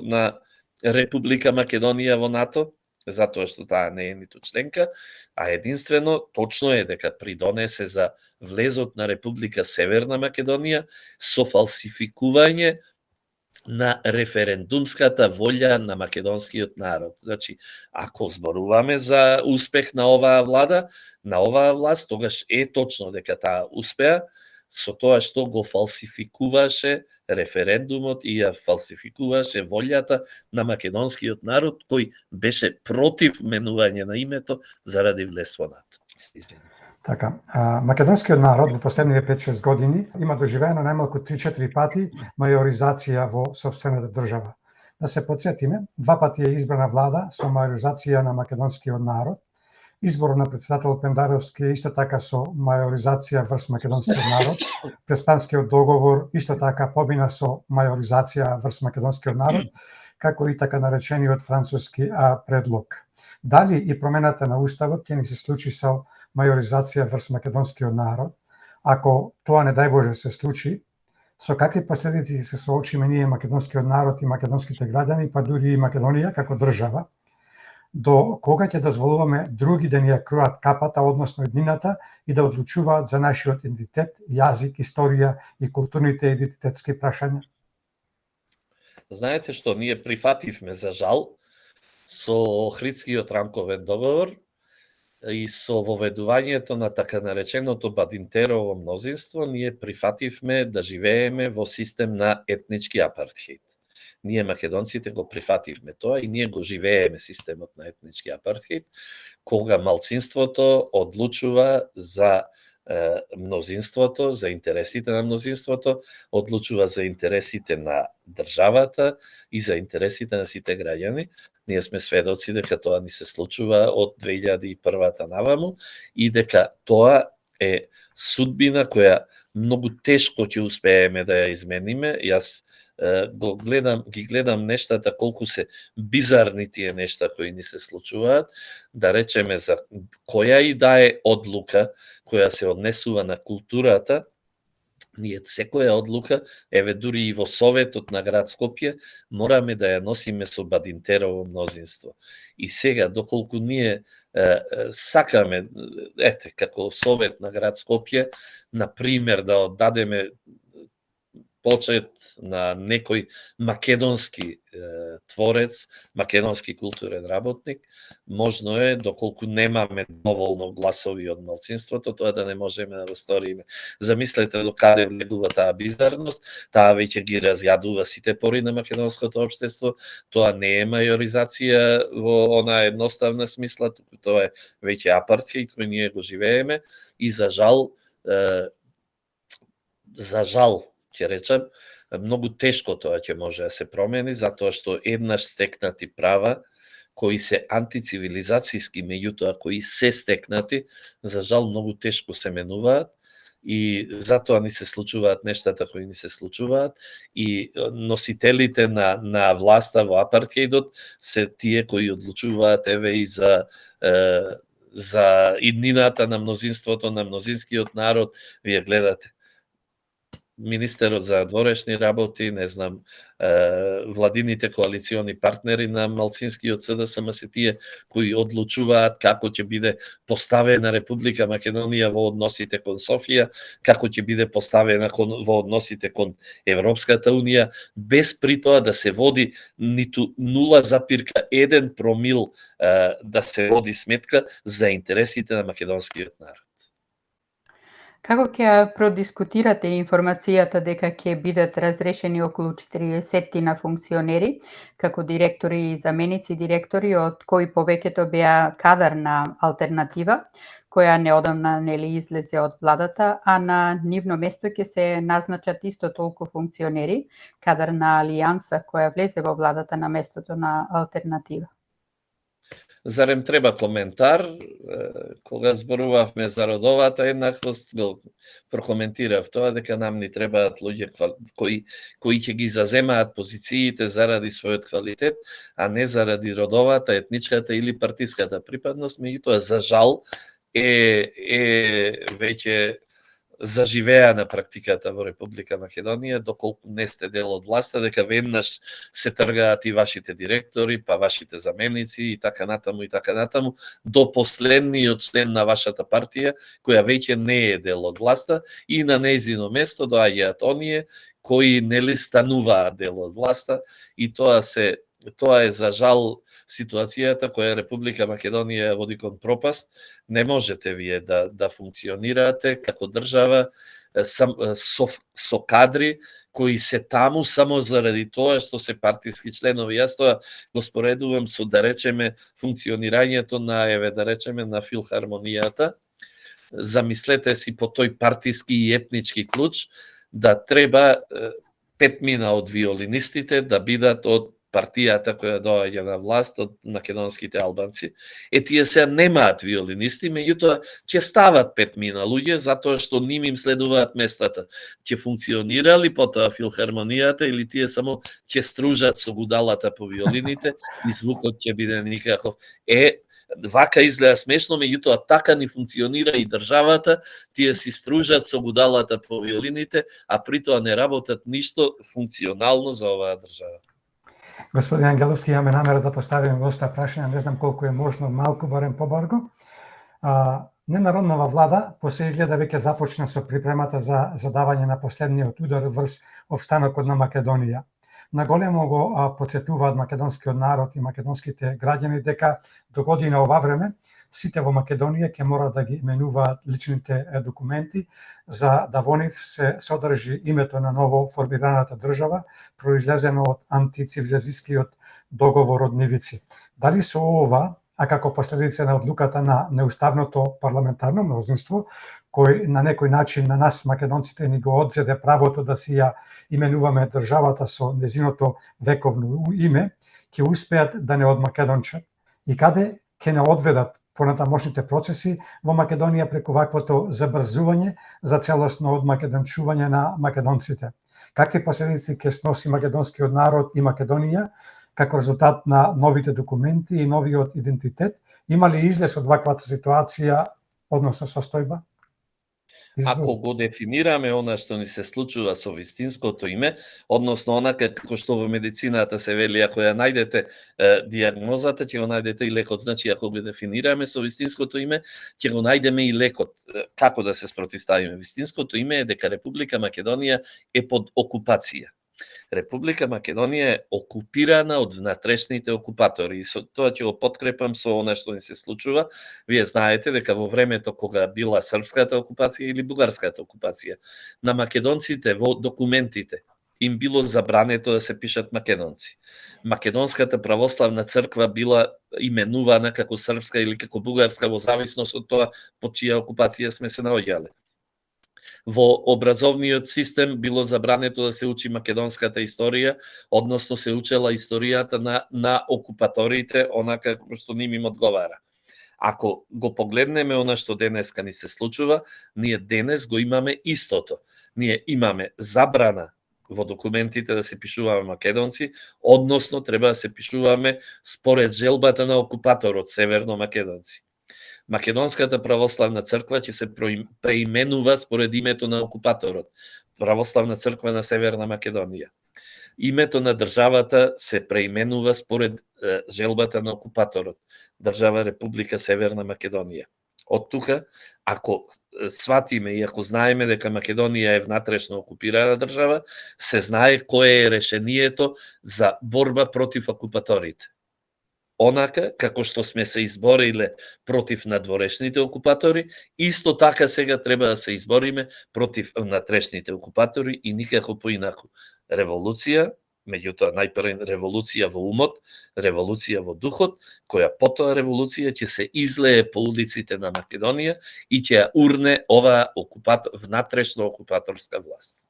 на Република Македонија во НАТО, затоа што таа не е ниту членка, а единствено точно е дека придонесе за влезот на Република Северна Македонија со фалсификување на референдумската волја на македонскиот народ. Значи, ако зборуваме за успех на оваа власт, тогаш е точно дека таа успеа со тоа што го фалсификуваше референдумот и ја фалсификуваше волјата на македонскиот народ, кој беше против менување на името заради влез во НАТО. Така, македонскиот народ во последните 5-6 години има доживеено најмалку 3-4 пати мајоризација во сопствената држава. Да се подсетиме, 2 пати е избрана влада со мајоризација на македонскиот народ. Изборот на председател Пендаровски е исто така со мајоризација врз македонскиот народ. Преспанскиот договор исто така побина со мајоризација врз македонскиот народ, како и така наречениот француски предлог. Дали и промената на уставот ќе ни се случи со мајоризација врз македонскиот народ? Ако тоа не дај Боже се случи, со какви последици се соочиме ние македонскиот народ и македонските граѓани, па дури и Македонија како држава? до кога ќе дозволуваме други да ни ја круат капата, односно еднината, и да одлучуваат за нашиот идентитет, јазик, историја и културните идентитетски прашања? Знаете што, ние прифативме, за жал, со Охридскиот рамковен договор и со воведувањето на така нареченото Бадинтерово мнозинство, ние прифативме да живееме во систем на етнички апартхеид. Ние македонците го прифативме тоа и ние го живееме системот на етнички апартхеид, кога малцинството одлучува за мнозинството, за интересите на мнозинството, одлучува за интересите на државата и за интересите на сите граѓани. Ние сме сведоци дека тоа ни се случува од 2001 наваму и дека тоа е судбина која многу тешко ќе успееме да ја измениме. Јас ги гледам нештата, колку се бизарни тие нешта кои ни се случуваат, да речеме за која и да е одлука која се однесува на културата, ние секоја одлука, еве дури и во Советот на град Скопје, мораме да ја носиме со Бадинтерово мнозинство. И сега, доколку ние сакаме, како Совет на град Скопје, например, да оддадеме почет на некој македонски творец, македонски културен работник, можно е, доколку немаме доволно гласови од малцинството, тоа да не можеме да го сториме. Замислете до каде влегува таа бизарност, таа веќе ги разјадува сите пори на македонското општество, тоа не е мајоризација во она едноставна смисла, туку тоа е веќе апартхеид кој ние го живееме и за жал, ќе речем, многу тешко тоа ќе може да се промени, затоа што еднаш стекнати права, кои се антицивилизацијски, меѓутоа кои се стекнати, за жал многу тешко се менуваат и затоа ни се случуваат нештата кои ни се случуваат и носителите на власта во апартхеидот се тие кои одлучуваат еве и за иднината на мнозинството, на мнозинскиот народ. Вие гледате министерот за надворешни работи, не знам, владините коалициони партнери на малцинскиот СДСМ се тие кои одлучуваат како ќе биде поставена Република Македонија во односите кон Софија, како ќе биде поставена во односите кон Европската Унија, без при тоа да се води ниту 0,1 промил да се води сметка за интересите на македонскиот народ. Како ќе продискутирате информацијата дека ќе бидат разрешени околу 40 на функционери, како директори и заменици директори, од кои повеќето беа кадар на алтернатива, која неодамна нели излезе од владата, а на нивно место ќе се назначат исто толку функционери, кадар на алијанса која влезе во владата на местото на алтернатива? Зарем треба коментар? Кога зборувавме за родовата еднаквост, го прокоментирав тоа дека нам ни требаат луѓе кои ќе ги заземаат позициите заради својот квалитет, а не заради родовата, етничката или партиската припадност. Меѓутоа, за жал, е веќе заживеа на практиката во Република Македонија, доколку не сте дел од власта, дека веднаш се тргаат и вашите директори, па вашите заменици и така натаму, до последниот член на вашата партија, која веќе не е дел од власта, и на нејзино место доаѓаат оние кои нели стануваат дел од власта, и тоа е за жал ситуацијата која Република Македонија води кон пропаст. Не можете вие да функционирате како држава со кадри кои се таму само заради тоа што се партиски членови. Јас тоа го споредувам со, да речеме, функционирањето на филхармонијата. Замислете си по тој партиски и етнички клуч да треба 5 од виолинистите да бидат од партијата која доаѓа на власт од македонските албанци. Тие се немаат виолинисти, меѓутоа ќе стават 5 луѓе затоа што ним им следуваат местата. Ќе функционира ли потоа филхармонијата или тие само ќе стружат со гудалата по виолините и звукот ќе биде никаков? Вака изгледа смешно, меѓутоа така ни функционира и државата, тие си стружат со гудалата по виолините, а при тоа не работат ништо функционално за оваа држава. Господин Ангеловски, имаме намера да поставиме доста прашања, не знам колку е можно, малку барем побарго. Ненароднова влада се изгледа веќе започна со припремата за задавање на последниот удар врз опстанокот на Македонија. Наголемо го подсетуваат македонскиот народ и македонските граѓани дека до година ова време сите во Македонија ќе мора да ги менуваат личните документи за да во нив се содржи името на ново формираната држава, произлезено од антицивилизискиот договор од Нивици. Дали со ова, а како последица на одлуката на неуставното парламентарно мнозинство, кој на некој начин на нас македонците ни го одзеде правото да си ја именуваме државата со незиното вековно име, ќе успеат да не одмакедончат и каде ќе не одведат понатамошните процеси во Македонија преку ваквото забрзување за целосно одмакедончување на македонците. Какви последици ќе сноси македонскиот народ и Македонија како резултат на новите документи и новиот идентитет? Има ли излез од ваквата ситуација, односно состојба? Ако го дефинираме она што ни се случува со вистинското име, односно онака како што во медицината се вели, ако ја најдете диагнозата, ќе го најдете и лекот. Значи, ако го дефинираме со вистинското име, ќе го најдеме и лекот. Како да се спротивставиме? Вистинското име е дека Република Македонија е под окупација. Република Македонија е окупирана од внатрешните окупатори и со тоа ќе го подкрепам со она што ни се случува. Вие знаете дека во времето кога била српската окупација или бугарската окупација, на македонците во документите им било забрането да се пишат македонци. Македонската православна црква била именувана како српска или како бугарска во зависност од тоа под чија окупација сме се наоѓале. Во образовниот систем било забрането да се учи македонската историја, односно се учела историјата на окупаторите, онака како што ним им одговара. Ако го погледнеме она што денеска ни се случува, ние денес го имаме истото. Ние имаме забрана во документите да се пишуваме македонци, односно треба да се пишуваме според желбата на окупаторот северно македонци. Македонската православна црква ќе се преименува според името на окупаторот, Православна црква на Северна Македонија. Името на државата се преименува според желбата на окупаторот, држава Република Северна Македонија. Од тука, ако сватиме и ако знаеме дека Македонија е внатрешно окупирана држава, се знае кое е решението за борба против окупаторите. Онака, како што сме се избориле против надворешните окупатори, исто така сега треба да се избориме против внатрешните окупатори и никако поинаку. Револуција, меѓутоа најпрво револуција во умот, револуција во духот, која потоа револуција ќе се излее по улиците на Македонија и ќе ја урне оваа внатрешно окупаторска власт.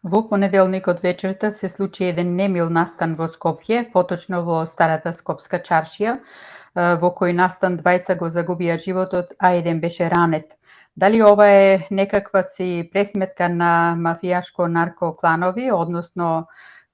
Во понеделникот вечерта се случи еден немил настан во Скопје, поточно во старата Скопска чаршија, во кој настан двајца го загубија животот, а еден беше ранет. Дали ова е некаква си пресметка на мафијашко-нарко-кланови, односно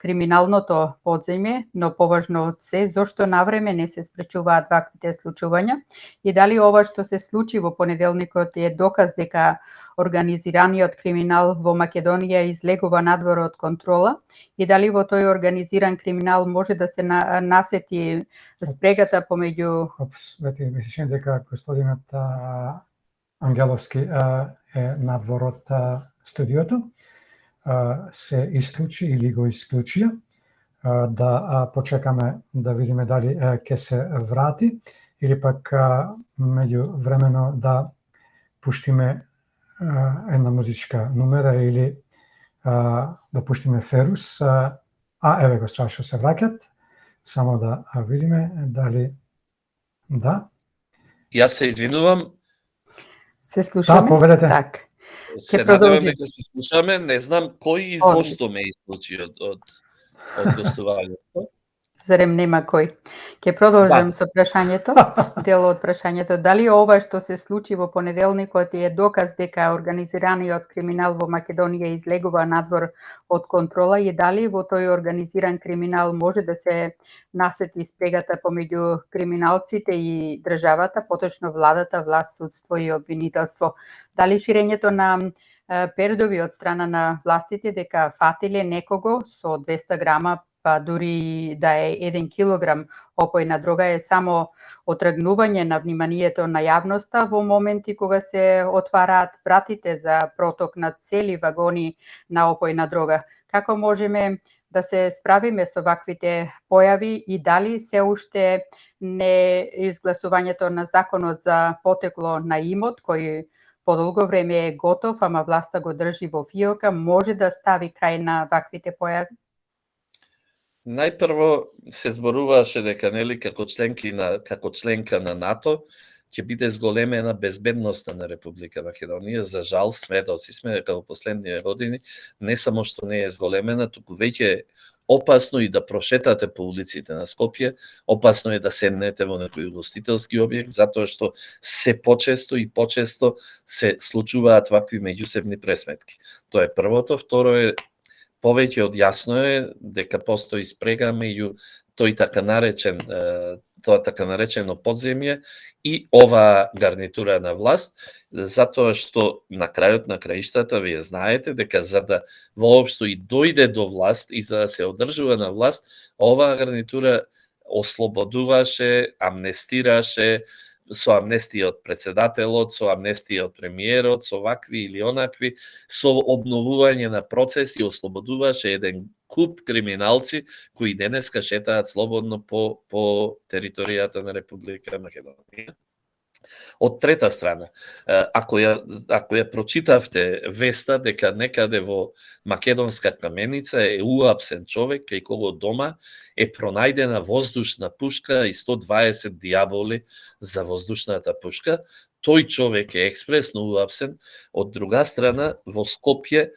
криминалното подземје, но поважно од се, зошто навреме не се спречуваат ваквите случувања и дали ова што се случи во понеделникот е доказ дека организираниот криминал во Македонија излегува надвор од контрола и дали во тој организиран криминал може да се насети спрегата помеѓу... Мислиш дека господинот Ангеловски е надвор од студиото, се исклучи или го исклучија, да почекаме да видиме дали ќе се врати или пак меѓувремено да пуштиме една музичка номера или да пуштиме Ферус. Еве го страшно се враќат. Само да видиме дали да. Јас се извинувам. Се слушаме? Да, поведете. Так. Се надевам дека се слушаме, не знам кој и зошто ме исклучи од гостувањето. Зарем нема кој. Ќе продолжам со прашањето, дел од прашањето. Дали ова што се случи во понеделникот е доказ дека организираниот криминал во Македонија излегува надвор од контрола и дали во тој организиран криминал може да се насети спрегата помеѓу криминалците и државата, поточно владата, власт, судство и обвинителство. Дали ширењето на пердови од страна на властите дека фатиле некого со 200 грама па дури да е 1 килограм опојна дрога е само отргнување на вниманието на јавноста во моменти кога се отвараат вратите за проток на цели вагони на опојна дрога. Како можеме да се справиме со ваквите појави и дали се уште не изгласувањето на законот за потекло на имот, кој подолго време е готов, ама власта го држи во фиока, може да стави крај на ваквите појави? Најпрво се зборуваше дека нели како членка на НАТО ќе биде зголемена безбедноста на Република Македонија. За жал, сведоци сме дека во последниве години не само што не е зголемена, туку веќе е опасно и да прошетате по улиците на Скопје, опасно е да седнете во некој угостителски објект, затоа што се почесто се случуваат вакви меѓусебни пресметки. Тоа е првото. Второ е, повеќе од јасно е дека постои спрега меѓу тоа така наречено подземје и ова гарнитура на власт, затоа што на крајот на краиштата вие знаете дека за да воопшто и дојде до власт и за да се одржува на власт, оваа гарнитура ослободуваше, амнестираше, со амнестија од председателот, со амнестија од премиерот, со вакви или онакви, со обновување на процеси, ослободуваше еден куп криминалци кои денеска шетаат слободно по територијата на Република Македонија. Од трета страна, ако ја прочитавте веста дека некаде во Македонска Каменица е уапсен човек кај кого дома е пронајдена воздушна пушка и 120 дијаболи за воздушната пушка, тој човек е експресно уапсен. Од друга страна, во Скопје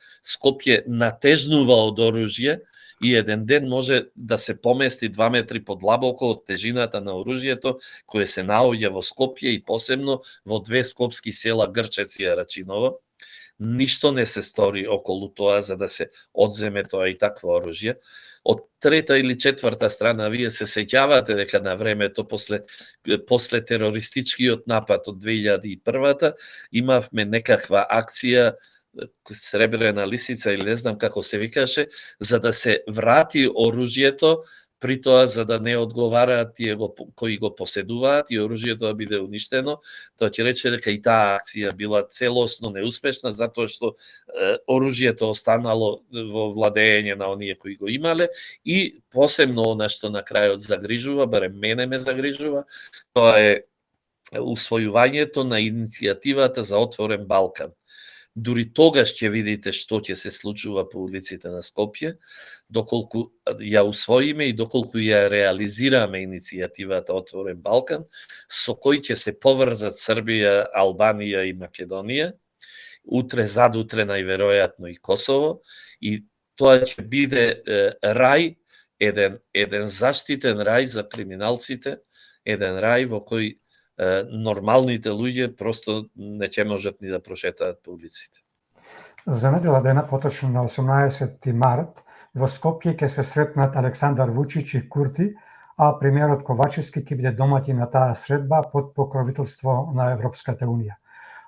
натежнува од оружје и еден ден може да се помести 2 метри подлабоко од тежината на оружјето кое се наоѓа во Скопје и посебно во 2 скопски села Грчец и Арачиново. Ништо не се стори околу тоа за да се одземе тоа и такво оружје. Од трета или четврта страна, вие се сеќавате дека на времето после терористичкиот напад од 2001-та имавме некаква акција Сребрена лисица или не знам како се викаше, за да се врати оружјето, при тоа за да не одговараат тие кои го поседуваат и оружјето да биде уништено. Тоа ќе рече дека и таа акција била целосно неуспешна, затоа што оружјето останало во владење на оние кои го имале и посебно она што на крајот загрижува, барем мене ме загрижува, тоа е усвојувањето на иницијативата за отворен Балкан. Дури тогаш ќе видите што ќе се случува по улиците на Скопје, доколку ја усвоиме и доколку ја реализираме иницијативата Отворен Балкан, со кој ќе се поврзат Србија, Албанија и Македонија, утре задутре најверојатно и Косово, и тоа ќе биде рај, еден заштитен рај за криминалците, еден рај во кој нормалните луѓе просто не ќе можат ни да прошетаат по улиците. За недела дена, поточно на 18 март, во Скопје ќе се сретнат Александар Вучич и Курти, а премиерот Ковачевски ќе биде домаќин на таа средба под покровителство на Европската Унија.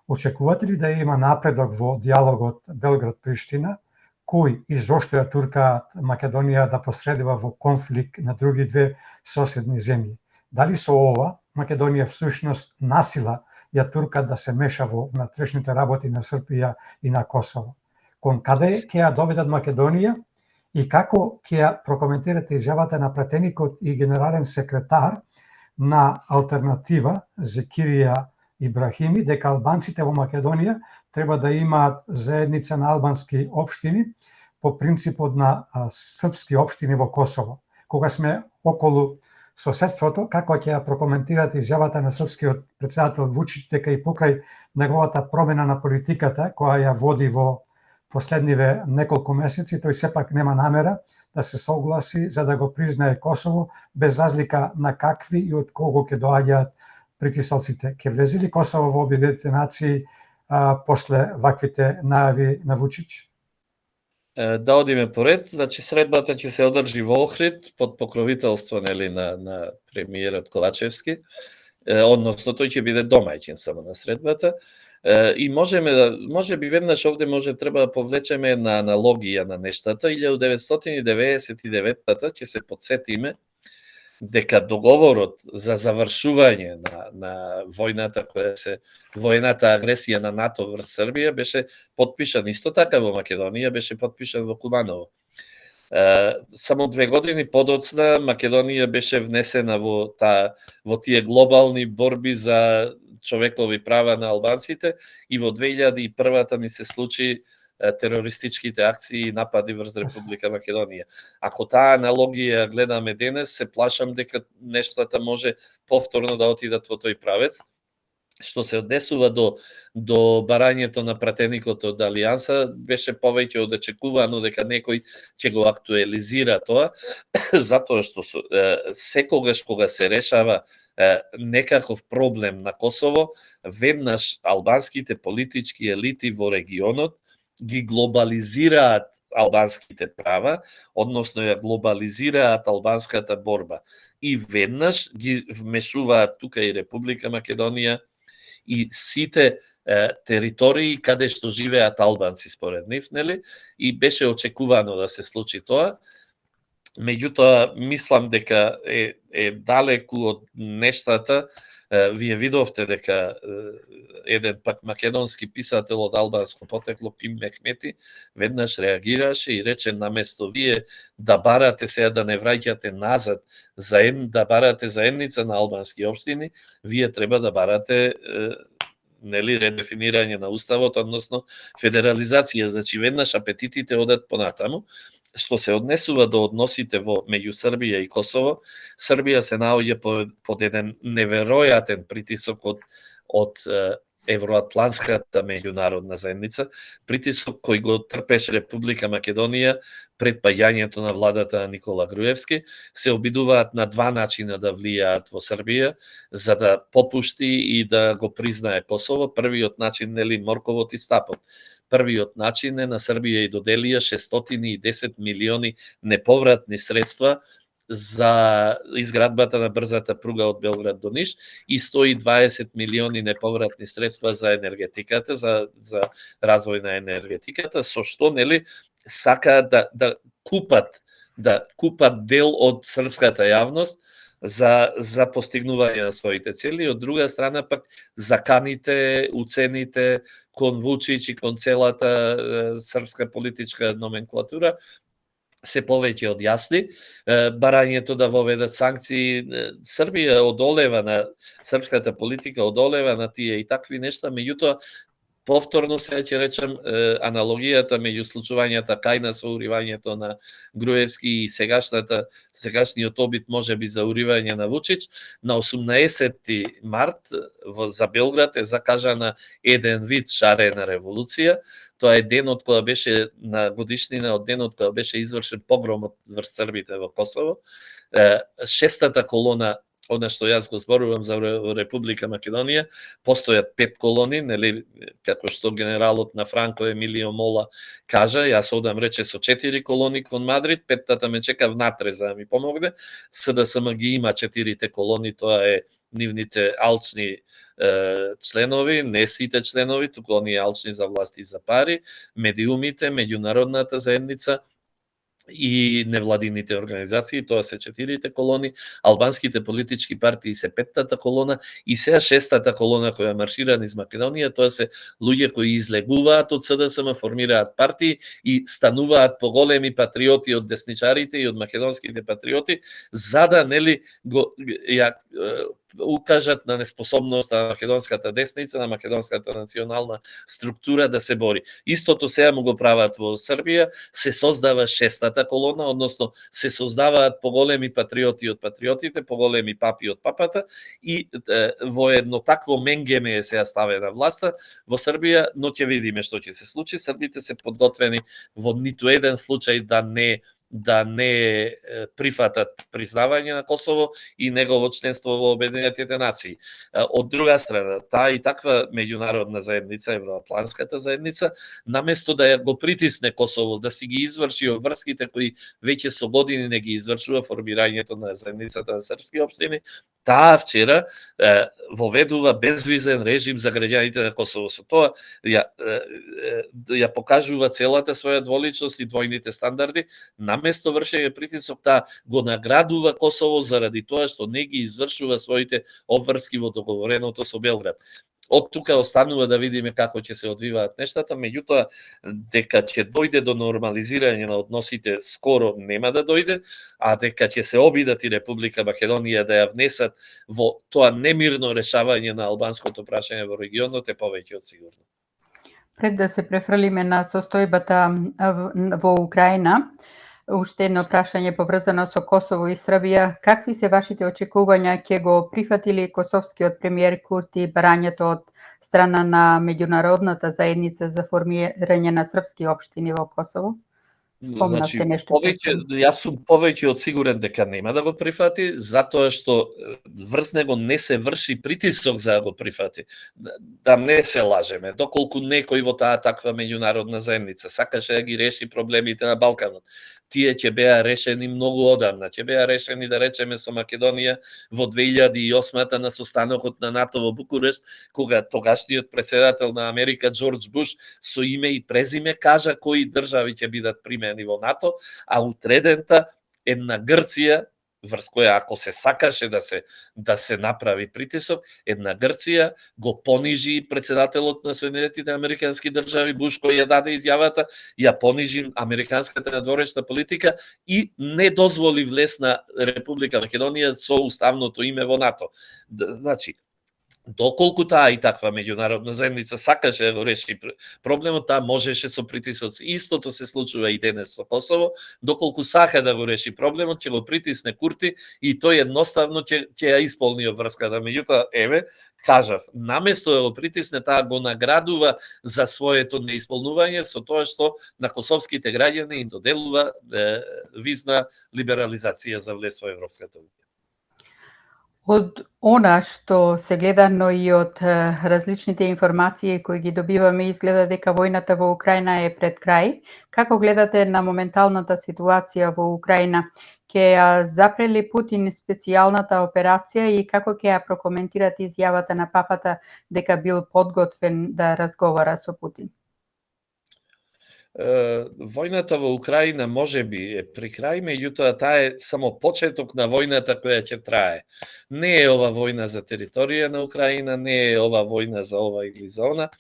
Очекувате ли да има напредок во диалогот Белград-Приштина, кој и зошто ја туркаат Македонија да посредува во конфликт на други две соседни земји? Дали со ова Македонија всушност насила ја турка да се меша во внатрешните работи на Србија и на Косово? Кон каде ќе ја доведат Македонија и како ќе ја прокоментирате изјавата на пратеникот и генерален секретар на Алтернатива Зекирија Ибрахими дека албанците во Македонија треба да имаат заедница на албански општини по принципот на српски општини во Косово? Кога сме околу соседството, како ќе ја прокоментирате изјавата на српскиот председател Вучич дека и покрај неговата промена на политиката која ја води во последниве неколку месеци, тој сепак нема намера да се согласи за да го признае Косово без разлика на какви и од кого ќе доаѓаат притисоците? Ќе влезе ли Косово во Обединетите нации после ваквите најави на Вучич? Да одиме поред, значи средбата ќе се одржи во Охрид под покровителство на премиерот Ковачевски. односно тој ќе биде домаќин само на средбата. И може би веднаш овде треба да повлечеме една аналогија на нештата. 1999-та ќе се подсетиме дека договорот за завршување на војната агресија на НАТО врз Србија беше подпишан исто така во Македонија, беше подпишан во Куманово. Само 2 години подоцна Македонија беше внесена во тие глобални борби за човекови права на албанците и во 2001-та ни се случи терористичките акции и напади врз Република Македонија. Ако таа аналогија гледаме денес, се плашам дека нештата може повторно да отидат во тој правец. Што се однесува до барањето на пратеникот од Алијанса, беше повеќе од очекувано дека некој ќе го актуализира тоа, затоа што секогаш кога се решава некаков проблем на Косово, веднаш албанските политички елити во регионот ги глобализираат албанските права, односно ја глобализираат албанската борба. И веднаш ги вмешуваат тука и Република Македонија и сите територии каде што живеат албанци според нив, нели? И беше очекувано да се случи тоа. Меѓутоа, мислам дека е далеку од нештата. Вие видовте дека еден пак македонски писател од албанско потекло, Ким Мехмети, веднаш реагираше и рече, наместо вие да барате сега да не враќате назад, да барате заедница на албански општини, вие треба да барате редефинирање на уставот, односно федерализација, значи веднаш апетитите одат понатаму. Што се однесува до односите меѓу Србија и Косово, Србија се наоѓа под еден неверојатен притисок од евроатлантската меѓународна заедница, притисок кој го трпеше Република Македонија пред паѓањето на владата на Никола Груевски. Се обидуваат на 2 начина да влијаат во Србија за да попушти и да го признае Косово. Првиот начин, морковот и стапот. Првиот начин е на Србија и доделија 610 милиони неповратни средства за изградбата на брзата пруга од Белград до Ниш и 120 милиони неповратни средства за енергетиката, за развој на енергетиката, со што сакаат да купат дел од српската јавност за постигнување на своите цели. Од друга страна пак заканите, уцените кон Вучич и кон целата српска политичка номенклатура се повеќе од јасни. Барањето да воведат санкции, Србија одолева на српската политика, одолева на тие и такви нешта, меѓутоа повторно сега ќе речем аналогијата меѓу случувањата кај со уривањето на Груевски и сегашниот обид можеби за уривање на Вучич. На 18 март за Белград е закажана еден вид шарена револуција. Тоа е денот кога беше на годишнина од денот кога беше извршен погромот врз србите во Косово. Шестата колона, одна што јас го зборувам за Република Македонија, постојат 5 колони, како што генералот на Франко Емилио Мола кажа, јас одам рече со 4 колони кон Мадрид, 5-тата ме чека внатре за да ми помогне. СДСМ ги има 4 колони, тоа е нивните алчни членови, не сите членови, туку оние алчни за власт и за пари, медиумите, меѓународната заедница и невладините организации, тоа се 4 колони, албанските политички партии се 5-тата колона и сега 6-тата колона која маршира низ Македонија, тоа се луѓе кои излегуваат од СДСМ, формираат партии и стануваат поголеми патриоти од десничарите и од македонските патриоти, за да укажат на неспособноста на македонската десница, на македонската национална структура да се бори. Истото сега му го прават во Србија, се создава 6-тата колона, односно се создаваат поголеми патриоти од патриотите, поголеми папи од папата и во едно такво менгеме е сега ставена власта во Србија, но ќе видиме што ќе се случи. Србите се подготвени во ниту еден случај да не прифатат признавање на Косово и негово членство во Обединетите нации. Од друга страна, таа и таква меѓународна заедница, евроатлантската заедница, наместо да ја го притисне Косово, да си ги изврши врските кои веќе со години не ги извршува, формирањето на заедницата на српски општини, таа вчера воведува безвизен режим за граѓаните на Косово. Со тоа ја покажува целата своја дволичност и двојните стандарди, наместо вршење притисок, таа го наградува Косово заради тоа што не ги извршува своите обврски во договореното со Белград. Од тука останува да видиме како ќе се одвиваат нештата, меѓутоа дека ќе дојде до нормализирање на односите скоро нема да дојде, а дека ќе се обидат и Република Македонија да ја внесат во тоа немирно решавање на албанското прашање во регионот е повеќе од сигурно. Пред да се префрлиме на состојбата во Украина, уште едно прашање поврзано со Косово и Србија. Какви се вашите очекувања? Ќе го прифати ли косовскиот премиер Курти барањето од страна на меѓународната заедница за формирање на српски општини во Косово? Спомнавте нешто. Јас сум повеќе од сигурен дека нема да го прифати, затоа што врз него не се врши притисок за да го прифати. Да не се лажеме, доколку некој во таа таква меѓународна заедница сакаше да ги реши проблемите на Балканот, тие ќе беа решени многу одамна. Ќе беа решени, да речеме, со Македонија во 2008 на состанокот на НАТО во Букурешт, кога тогашниот председател на Америка Џорџ Буш со име и презиме кажа кои држави ќе бидат примени во НАТО, а утредента една Грција, врз која ако се сакаше да се направи притисок, една Грција го понижи председателот на Соединетите американски држави Буш, кој ја даде изјавата, ја понижи американската надворешна политика и не дозволи влез на Република Македонија со уставното име во НАТО. Значи, доколку таа и таква меѓународна заедница сакаше да го реши проблемот, таа можеше со притисоци. Истото се случува и денес со Косово, доколку сака да го реши проблемот, ќе го притисне Курти и тој едноставно ќе ја исполни обврската. Меѓутоа, еве, кажав, наместо да го притисне, таа го наградува за своето неисполнување со тоа што на косовските граѓани им доделува визна либерализација за влез во Европската унија. Од она што се гледа, но и од различните информации кои ги добиваме, изгледа дека војната во Украина е пред крај. Како гледате на моменталната ситуација во Украина? Ќе ја запрели Путин специјалната операција и како ќе ја прокоментирате изјавата на папата дека бил подготвен да разговара со Путин? Војната во Украина можеби е при крај, меѓутоа таа е само почеток на војната која ќе трае. Не е ова војна за територија на Украина, не е ова војна за ова или за она.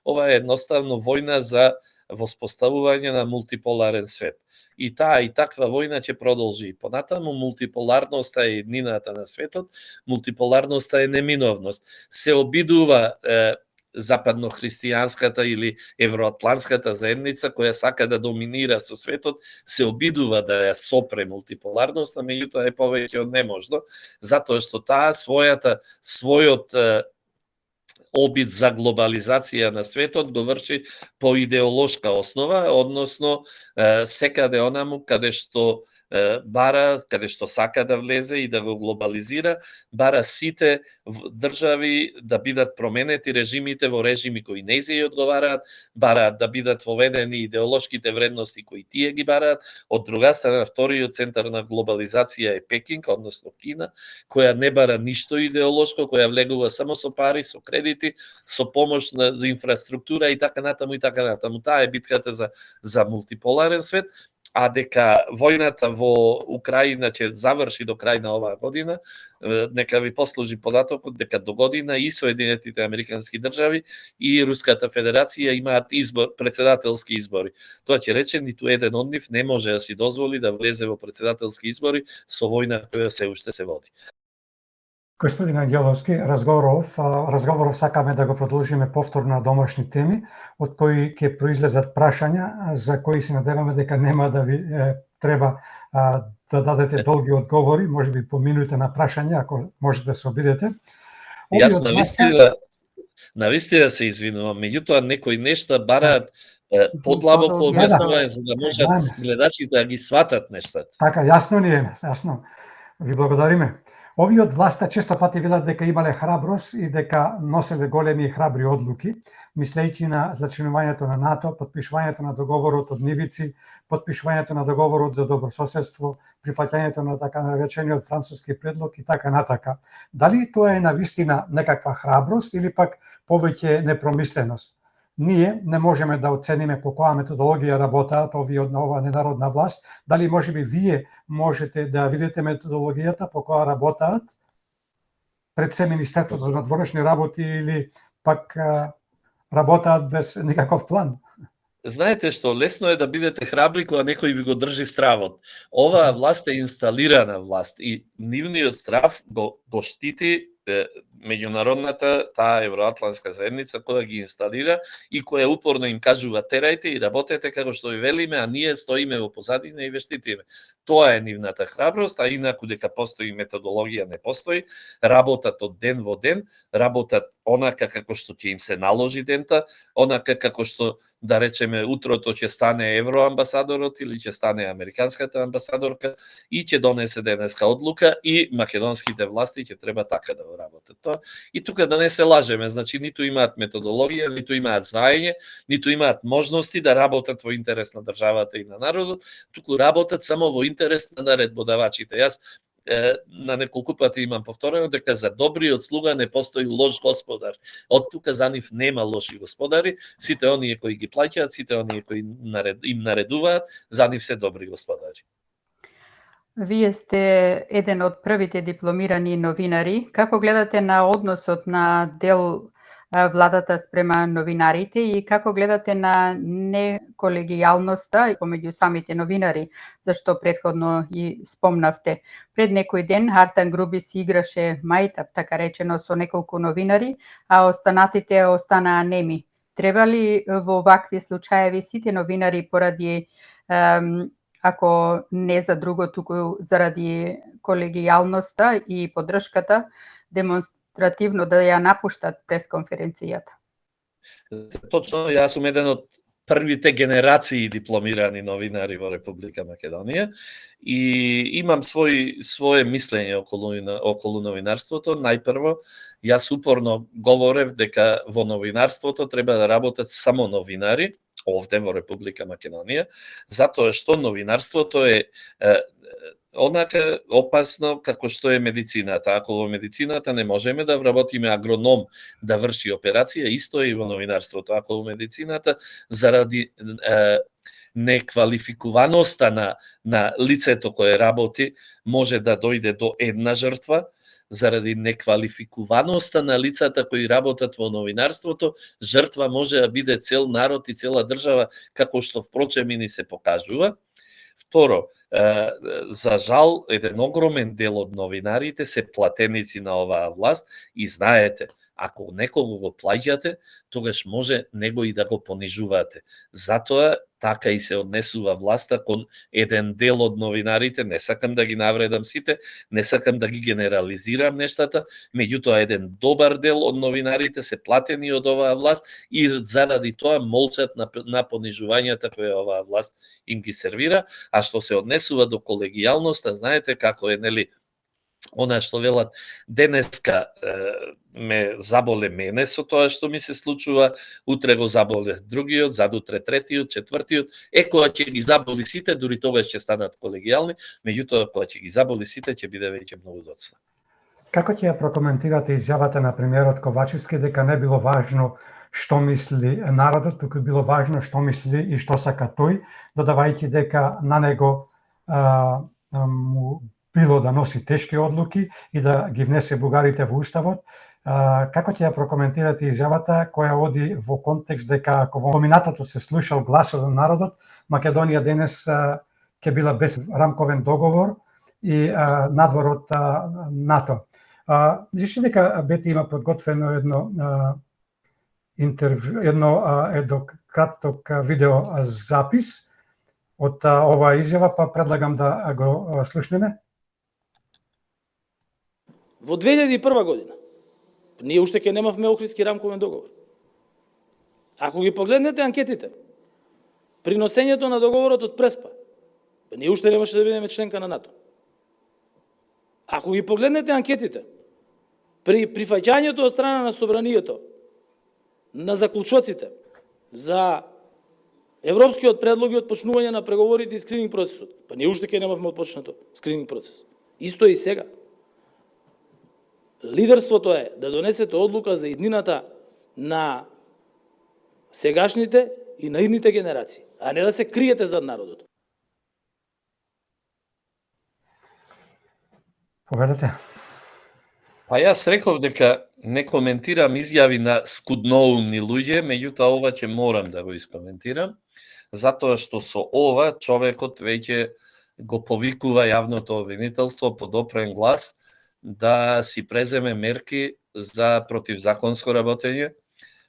Ова е едноставно војна за воспоставување на мултиполарен свет. И таа и таква војна ќе продолжи. Понатаму мултиполарноста е еднината на светот, мултиполарноста е неминовност. Се обидува западно-христијанската или евроатлантската заедница која сака да доминира со светот, се обидува да ја сопре мултиполарноста, меѓутоа е повеќе од неможно, затоа што таа својот обид за глобализација на светот го врши по идеолошка основа, односно секаде онаму каде што бара, каде што сака да влезе и да го глобализира, бара сите држави да бидат променети режимите во режими кои не се одговараат, бараат да бидат воведени идеолошките вредности кои тие ги бараат. Од друга страна, вториот центар на глобализација е Пекинг, односно Кина, која не бара ништо идеолошко, која влегува само со пари, со кредити, со помош за инфраструктура и така натаму и така натаму. Таа е битката за мултиполарен свет, а дека војната во Украина ќе заврши до крај на оваа година, нека ви послужи податокот дека до година и Соединетите американски држави и Руската федерација имаат председателски избори. Тоа ќе рече ниту еден од нив не може да си дозволи да влезе во председателски избори со војна која се уште се води. Господин Ангеловски, разговоров сакаме да го продолжиме повторно на домашни теми, од кои ќе произлезат прашања за кои се надеваме дека нема да ви треба да дадете долги одговори, можеби по минута на прашање, ако можете да се обидете. Јас навистина се извинувам, меѓутоа некои нешта бараат подлабоко објаснување за да можат гледачите да ги сватат нештата. Така, јасно ни е, јасно. Ви благодариме. Овие од власта често пати велат дека имале храброст и дека носеле големи и храбри одлуки, мислејќи на зачинувањето на НАТО, подпишувањето на договорот од Нивици, подпишувањето на договорот за добрососедство, прифаќањето на така наречениот француски предлог и така натака. Дали тоа е навистина некаква храброст или пак повеќе непромисленост? Ние не можеме да оцениме по која методологија работаат овие од нова ненародна власт. Дали можеби вие можете да видите методологијата по која работаат пред се Министерството за надворешни работи или пак работаат без никаков план? Знаете што, лесно е да бидете храбри кога некој ви го држи стравот. Оваа власт е инсталирана власт и нивниот страв го штити меѓународната, таа евроатлантска заедница која ги инсталира и која упорно им кажува терајте и работете како што ви велиме, а ние стоиме во позадина и ве штитиме. Тоа е нивната храброст, а инаку дека постои методологија не постои, работат од ден во ден, работат онака како што ќе им се наложи дента, онака како што, да речеме, утрото ќе стане евроамбасадорот или ќе стане американската амбасадорка и ќе донесе денеска одлука и македонските власти ќе треба така да го работат тоа. И тука да не се лажеме, значи ниту имаат методологија, ниту имаат знаење, ниту имаат можности да работат во интерес на државата и на народот, туку работат само во интерес на наредбодавачите. Јас на неколку пати имам повторено дека за добриот слуга не постои лош господар. Од тука за нив нема лоши господари, сите оние кои ги плаќаат, сите оние кои им наредуваат, за нив се добри господари. Вие сте еден од првите дипломирани новинари. Како гледате на односот на дел владата спрема новинарите и како гледате на неколегијалноста помеѓу самите новинари, зашто претходно и спомнавте? Пред некој ден Артан Груби си играше мајтап, така речено, со неколку новинари, а останатите останаа неми. Треба ли во вакви случаеви сите новинари поради ако не за друго, туку заради колегијалноста и поддршката, демонстративно да ја напуштат пресконференцијата? Точно, јас сум еден од првите генерации дипломирани новинари во Република Македонија и имам свое мислење околу новинарството. Најпрво, јас упорно говорев дека во новинарството треба да работат само новинари, овде во Република Македонија, затоа што новинарството е онака опасно како што е медицината. Ако во медицината не можеме да вработиме агроном да врши операција, исто е и во новинарството. Ако во медицината заради неквалификуваноста на лицето кое работи може да дојде до една жртва, заради неквалификуваноста на лицата кои работат во новинарството, жртва може да биде цел народ и цела држава, како што впрочем и ни се покажува. Второ, за жал, еден огромен дел од новинарите се платеници на оваа власт и знаете, ако некого го плаќате, тогаш може него и да го понижувате. Затоа така и се однесува власта кон еден дел од новинарите, не сакам да ги навредам сите, не сакам да ги генерализирам нештата, меѓутоа еден добар дел од новинарите се платени од оваа власт и заради тоа молчат на понижувањата кои оваа власт им ги сервира, а што се однесува до колегијалноста, знаете како е, нели, она што велат, денеска ме заболе мене со тоа што ми се случува, утре го заболе другиот, задутре третиот, четвртиот, кога ќе ги заболи сите, дури тогаш ќе станат колегијални, меѓутоа кога ќе ги заболи сите, ќе биде веќе многу доцна. Како ќе ја прокоментирате изјавата на премиерот Ковачевски дека не било важно што мисли народот, туку било важно што мисли и што сака тој, додавајќи дека на него му било да носи тешки одлуки и да ги внесе бугарите во уставот. Како ќе ја прокоментирате изјавата која оди во контекст дека ако во минатото се слушал гласот на народот, Македонија денес ќе била без рамковен договор и надвор од НАТО. Мислиш дека Бети има подготвено едно краток видео запис од оваа изјава, па предлагам да го слушнеме. Во 2001 година ние уште ќе немавме Охридски рамковен договор. Ако ги погледнете анкетите, приносењето на договорот од Преспа, ние уште немаше да бидеме членка на НАТО. Ако ги погледнете анкетите, при прифаќањето од страна на собранието на заклучоците за европскиот предлог и отпочнување на преговорите и скрининг процесот, па ние уште ќе немавме отпочнато скрининг процес. Исто и сега. Лидерството е да донесете одлука за иднината на сегашните и на идните генерации, а не да се криете зад народот. Поведете. Па јас реков дека не коментирам изјави на скудноумни луѓе, меѓутоа ова ќе морам да го искоментирам, затоа што со ова човекот веќе го повикува јавното обвинителство под опрен глас да си преземе мерки за противзаконско работење,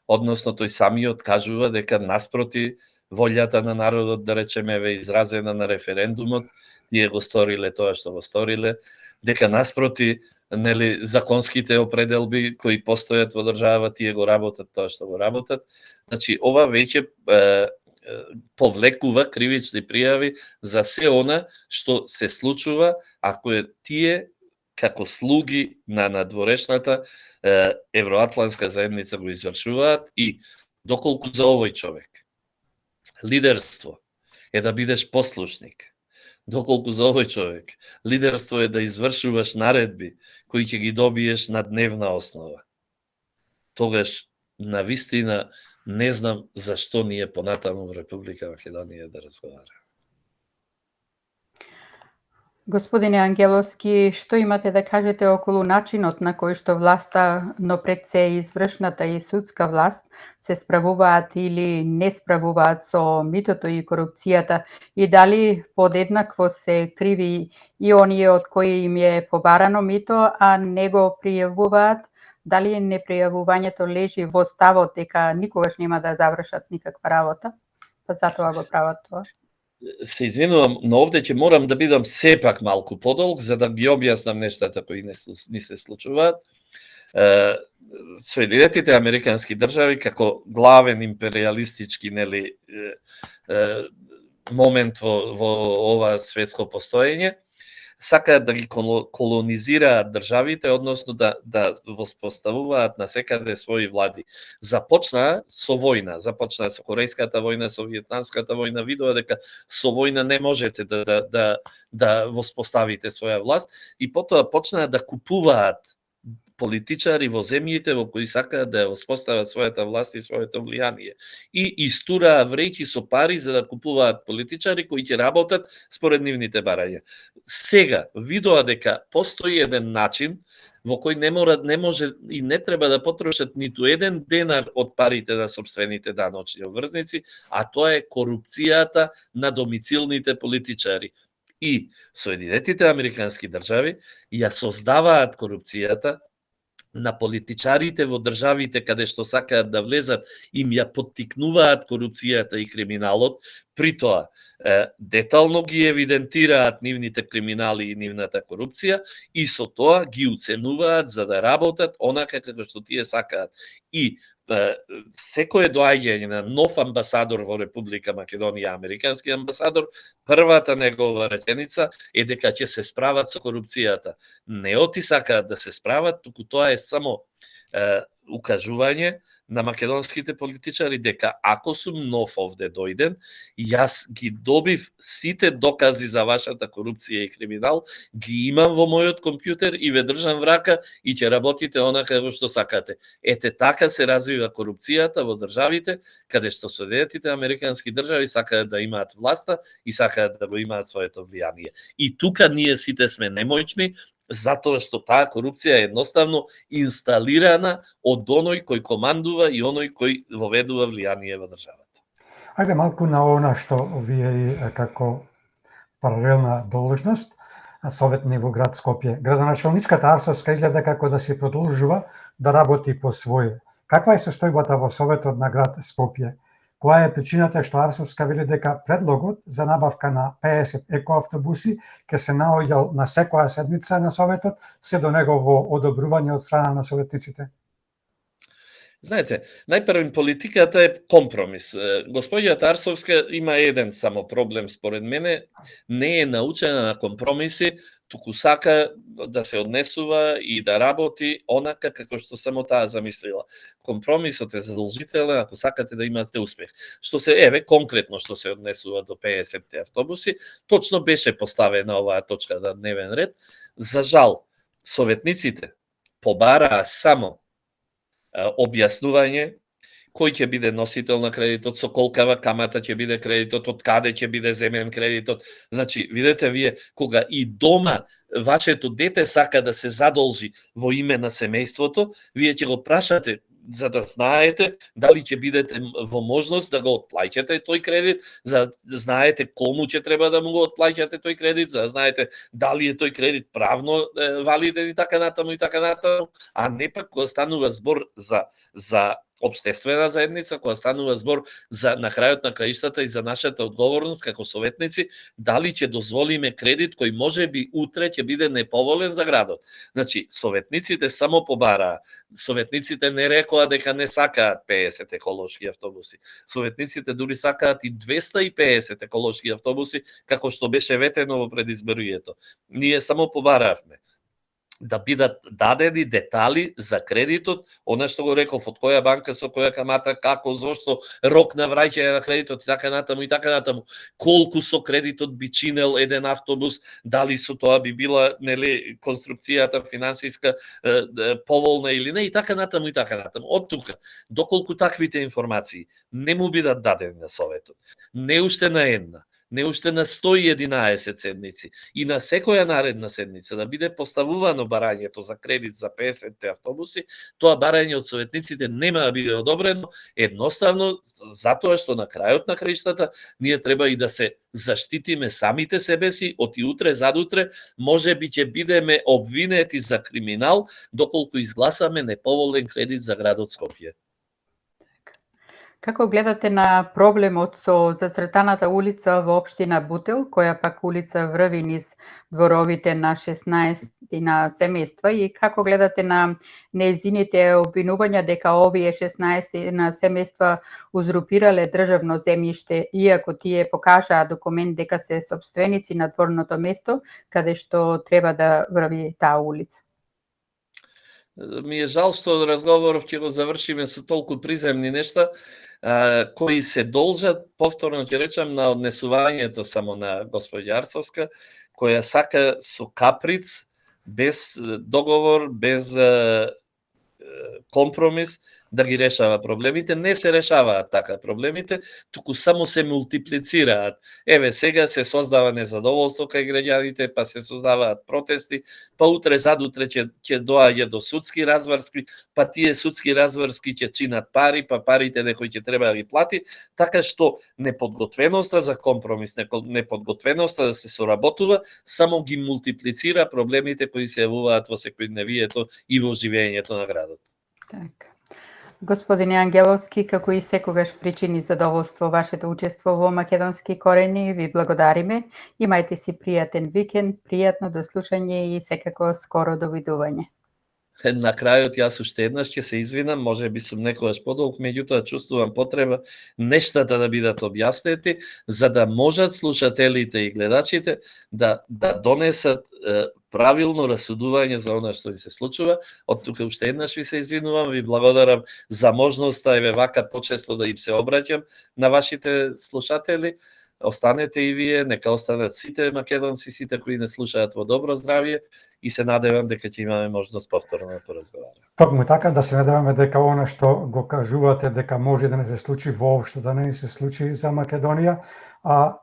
односно тој самиот кажува дека наспроти волјата на народот, да речеме, ве изразена на референдумот, тие го сториле тоа што го сториле, дека наспроти нели законските определби кои постојат во држава, тие го работат тоа што го работат. Значи ова веќе повлекува кривични пријави за се она што се случува ако е тие како слуги на надворешната евроатлантска заедница го извршуваат. И доколку за овој човек лидерство е да бидеш послушник, доколку за овој човек лидерство е да извршуваш наредби кои ќе ги добиеш на дневна основа, тогаш навистина не знам зашто ние понатаму во Република Македонија да разговараме. Господине Ангеловски, што имате да кажете околу начинот на кој што власта, но пред се извршната и судска власт, се справуваат или не справуваат со митото и корупцијата, и дали подеднакво се криви и оние од кои им е побарано мито, а не го пријавуваат? Дали непријавувањето лежи во ставот дека никогаш нема да завршат никаква работа, па затоа го прават тоа? Се извинувам, но овде ќе морам да бидам сепак малку подолг, за да ги објаснам нештата кои не се случуваат. Соединетите американски држави како главен империалистички момент во ова светско постоење сакаат да ги колонизираат државите, односно да воспоставуваат насекаде своји влади. Започнаа со војна, започнаа со Корејската војна, со Виетнамската војна, видоа дека со војна не можете да воспоставите своја власт, и потоа почнаа да купуваат политичари во земјите во кои сакаат да воспостават својата власт и своето влијание. И истураа вреќи со пари за да купуваат политичари кои ќе работат според нивните барања. Сега видоа дека постои еден начин во кој не може и не треба да потрошат ниту еден денар од парите на сопствените даночни обврзници, а тоа е корупцијата на домицилните политичари. И Соединетите американски држави ја создаваат корупцијата на политичарите во државите каде што сакаат да влезат, им ја поттикнуваат корупцијата и криминалот, при тоа детално ги евидентираат нивните криминали и нивната корупција и со тоа ги уценуваат за да работат онака како што тие сакаат. И секое доаѓање на нов амбасадор во Република Македонија, американски амбасадор, првата негова реченица е дека ќе се справат со корупцијата. Не оти сакаат да се справат, туку тоа е само укажување на македонските политичари дека ако сум нов овде дојден, јас ги добив сите докази за вашата корупција и криминал, ги имам во мојот компјутер и ве држам врака и ќе работите онака како што сакате. Ете така се развива корупцијата во државите каде што Соединетите американски држави сакаат да имаат власта и сакаат да го имаат своето влијание. И тука ние сите сме немоćни, затоа што таа корупција е едноставно инсталирана од оној кој командува и оној кој воведува влијание во државата. Ајде малку на она што вие како паралелна должност, советник во град Скопје. Градоначалничката Арсовска изгледа како да се продолжува да работи по своје. Каква е состојбата во советот на град Скопје? Која е причината што Арсовска вели дека предлогот за набавка на 50 екоавтобуси ќе се наоѓал на секоја седница на советот, се до негово одобрување од страна на советниците? Знаете, најпрвен политиката е компромис. Господјата Арсовска има еден само проблем според мене, не е научена на компромиси, туку сака да се однесува и да работи онака како што само таа замислила. Компромисот е задолжителен ако сакате да имате успех. Што се конкретно што се однесува до 50 автобуси, точно беше поставена оваа точка на дневен ред. За жал, советниците побараа само објаснување кој ќе биде носител на кредитот, со колкава камата ќе биде кредитот, од каде ќе биде земен кредитот. Значи, видете вие, кога и дома вашето дете сака да се задолжи во име на семејството, вие ќе го прашате за да знаете дали ќе бидете во можност да го отплаќате тој кредит, за да знаете кому ќе треба да му го отплаќате тој кредит, за да знаете дали е тој кредит правно валиден и така натаму, а не пак кога станува збор за општествена заедница, кога станува збор за на крајот на краиштата и за нашата одговорност како советници, дали ќе дозволиме кредит кој може би утре ќе биде неповолен за градот. Значи, советниците само побараа. Советниците не рекоа дека не сакаат 50 еколошки автобуси. Советниците дури сакаат и 250 еколошки автобуси, како што беше ветено во предизборието. Ние само побаравме да бидат дадени детали за кредитот, она што го реков, од која банка, со која камата, како, зошто, рок на враќање на кредитот и така натаму, колку со кредитот би чинел еден автобус, дали со тоа би била конструкцијата финансиска поволна или не, и така натаму. Од тука, доколку таквите информации не му бидат дадени на советот, не уште на една, не уште на 111 седмици и на секоја наредна седница да биде поставувано барањето за кредит за 50 автобуси, тоа барање од советниците нема да биде одобрено, едноставно затоа што на крајот на краиштата ние треба и да се заштитиме самите себе си, од и утре задутре може би ќе бидеме обвинети за криминал доколку изгласаме неповолен кредит за градот Скопје. Како гледате на проблемот со зацртаната улица во општина Бутел, која пак улица врви низ дворовите на 16 на семејства, и како гледате на нејзините обвинувања дека овие 16 на семејства узурпирале државно земјиште, иако тие покажаа документ дека се сопственици на дворното место каде што треба да врви таа улица? Ми е жал што разговоров ќе го завршиме со толку приземни нешта, кои се должат, повторно ќе речам, на однесувањето само на господја Арсовска, која сака со каприц, без договор, без компромис, да ги решава проблемите. Не се решаваат така проблемите, туку само се мултиплицираат. Сега се создава незадоволство кај граѓаните, па се создаваат протести, па утре задутре ќе доаѓа до судски разврски, па тие судски разврски ќе чинат пари, па парите некој ќе треба да ги плати, така што неподготвеноста за компромис, неподготвеноста да се соработува, само ги мултиплицира проблемите кои се јавуваат во секојдневието и во живењето на градот. Така. Господине Ангеловски, како и секогаш причини задоволство вашето учество во Македонски корени, ви благодариме. Имајте си пријатен викенд, пријатно дослушање и секако скоро довидување. На крајот јас уште еднаш ќе се извинам, може би сум некогаш подолг, меѓутоа чувствувам потреба нештата да бидат објаснети, за да можат слушателите и гледачите да донесат правилно расудување за она што ви се случува. Од тука уште еднаш ви се извинувам, ви благодарам за можноста вака почесто да им се обраќам на вашите слушатели. Останете и вие, нека останат сите македонци, сите кои не слушаат во добро здравје и се надевам дека ќе имаме можност повторно да поразговараме. Токму така, да се надеваме дека она што го кажувате дека може да не се случи воопшто, да не се случи за Македонија, а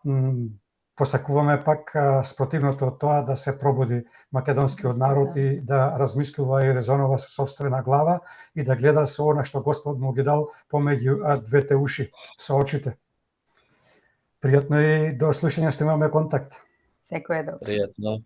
посакуваме пак спротивното од тоа да се пробуди македонскиот народ и да размислува и резонува со сопствена глава и да гледа со она што Господ му ги дал помеѓу двете уши, со очите. Пријатно и до слушање, што имаме контакт. Секој е добро. Пријатно.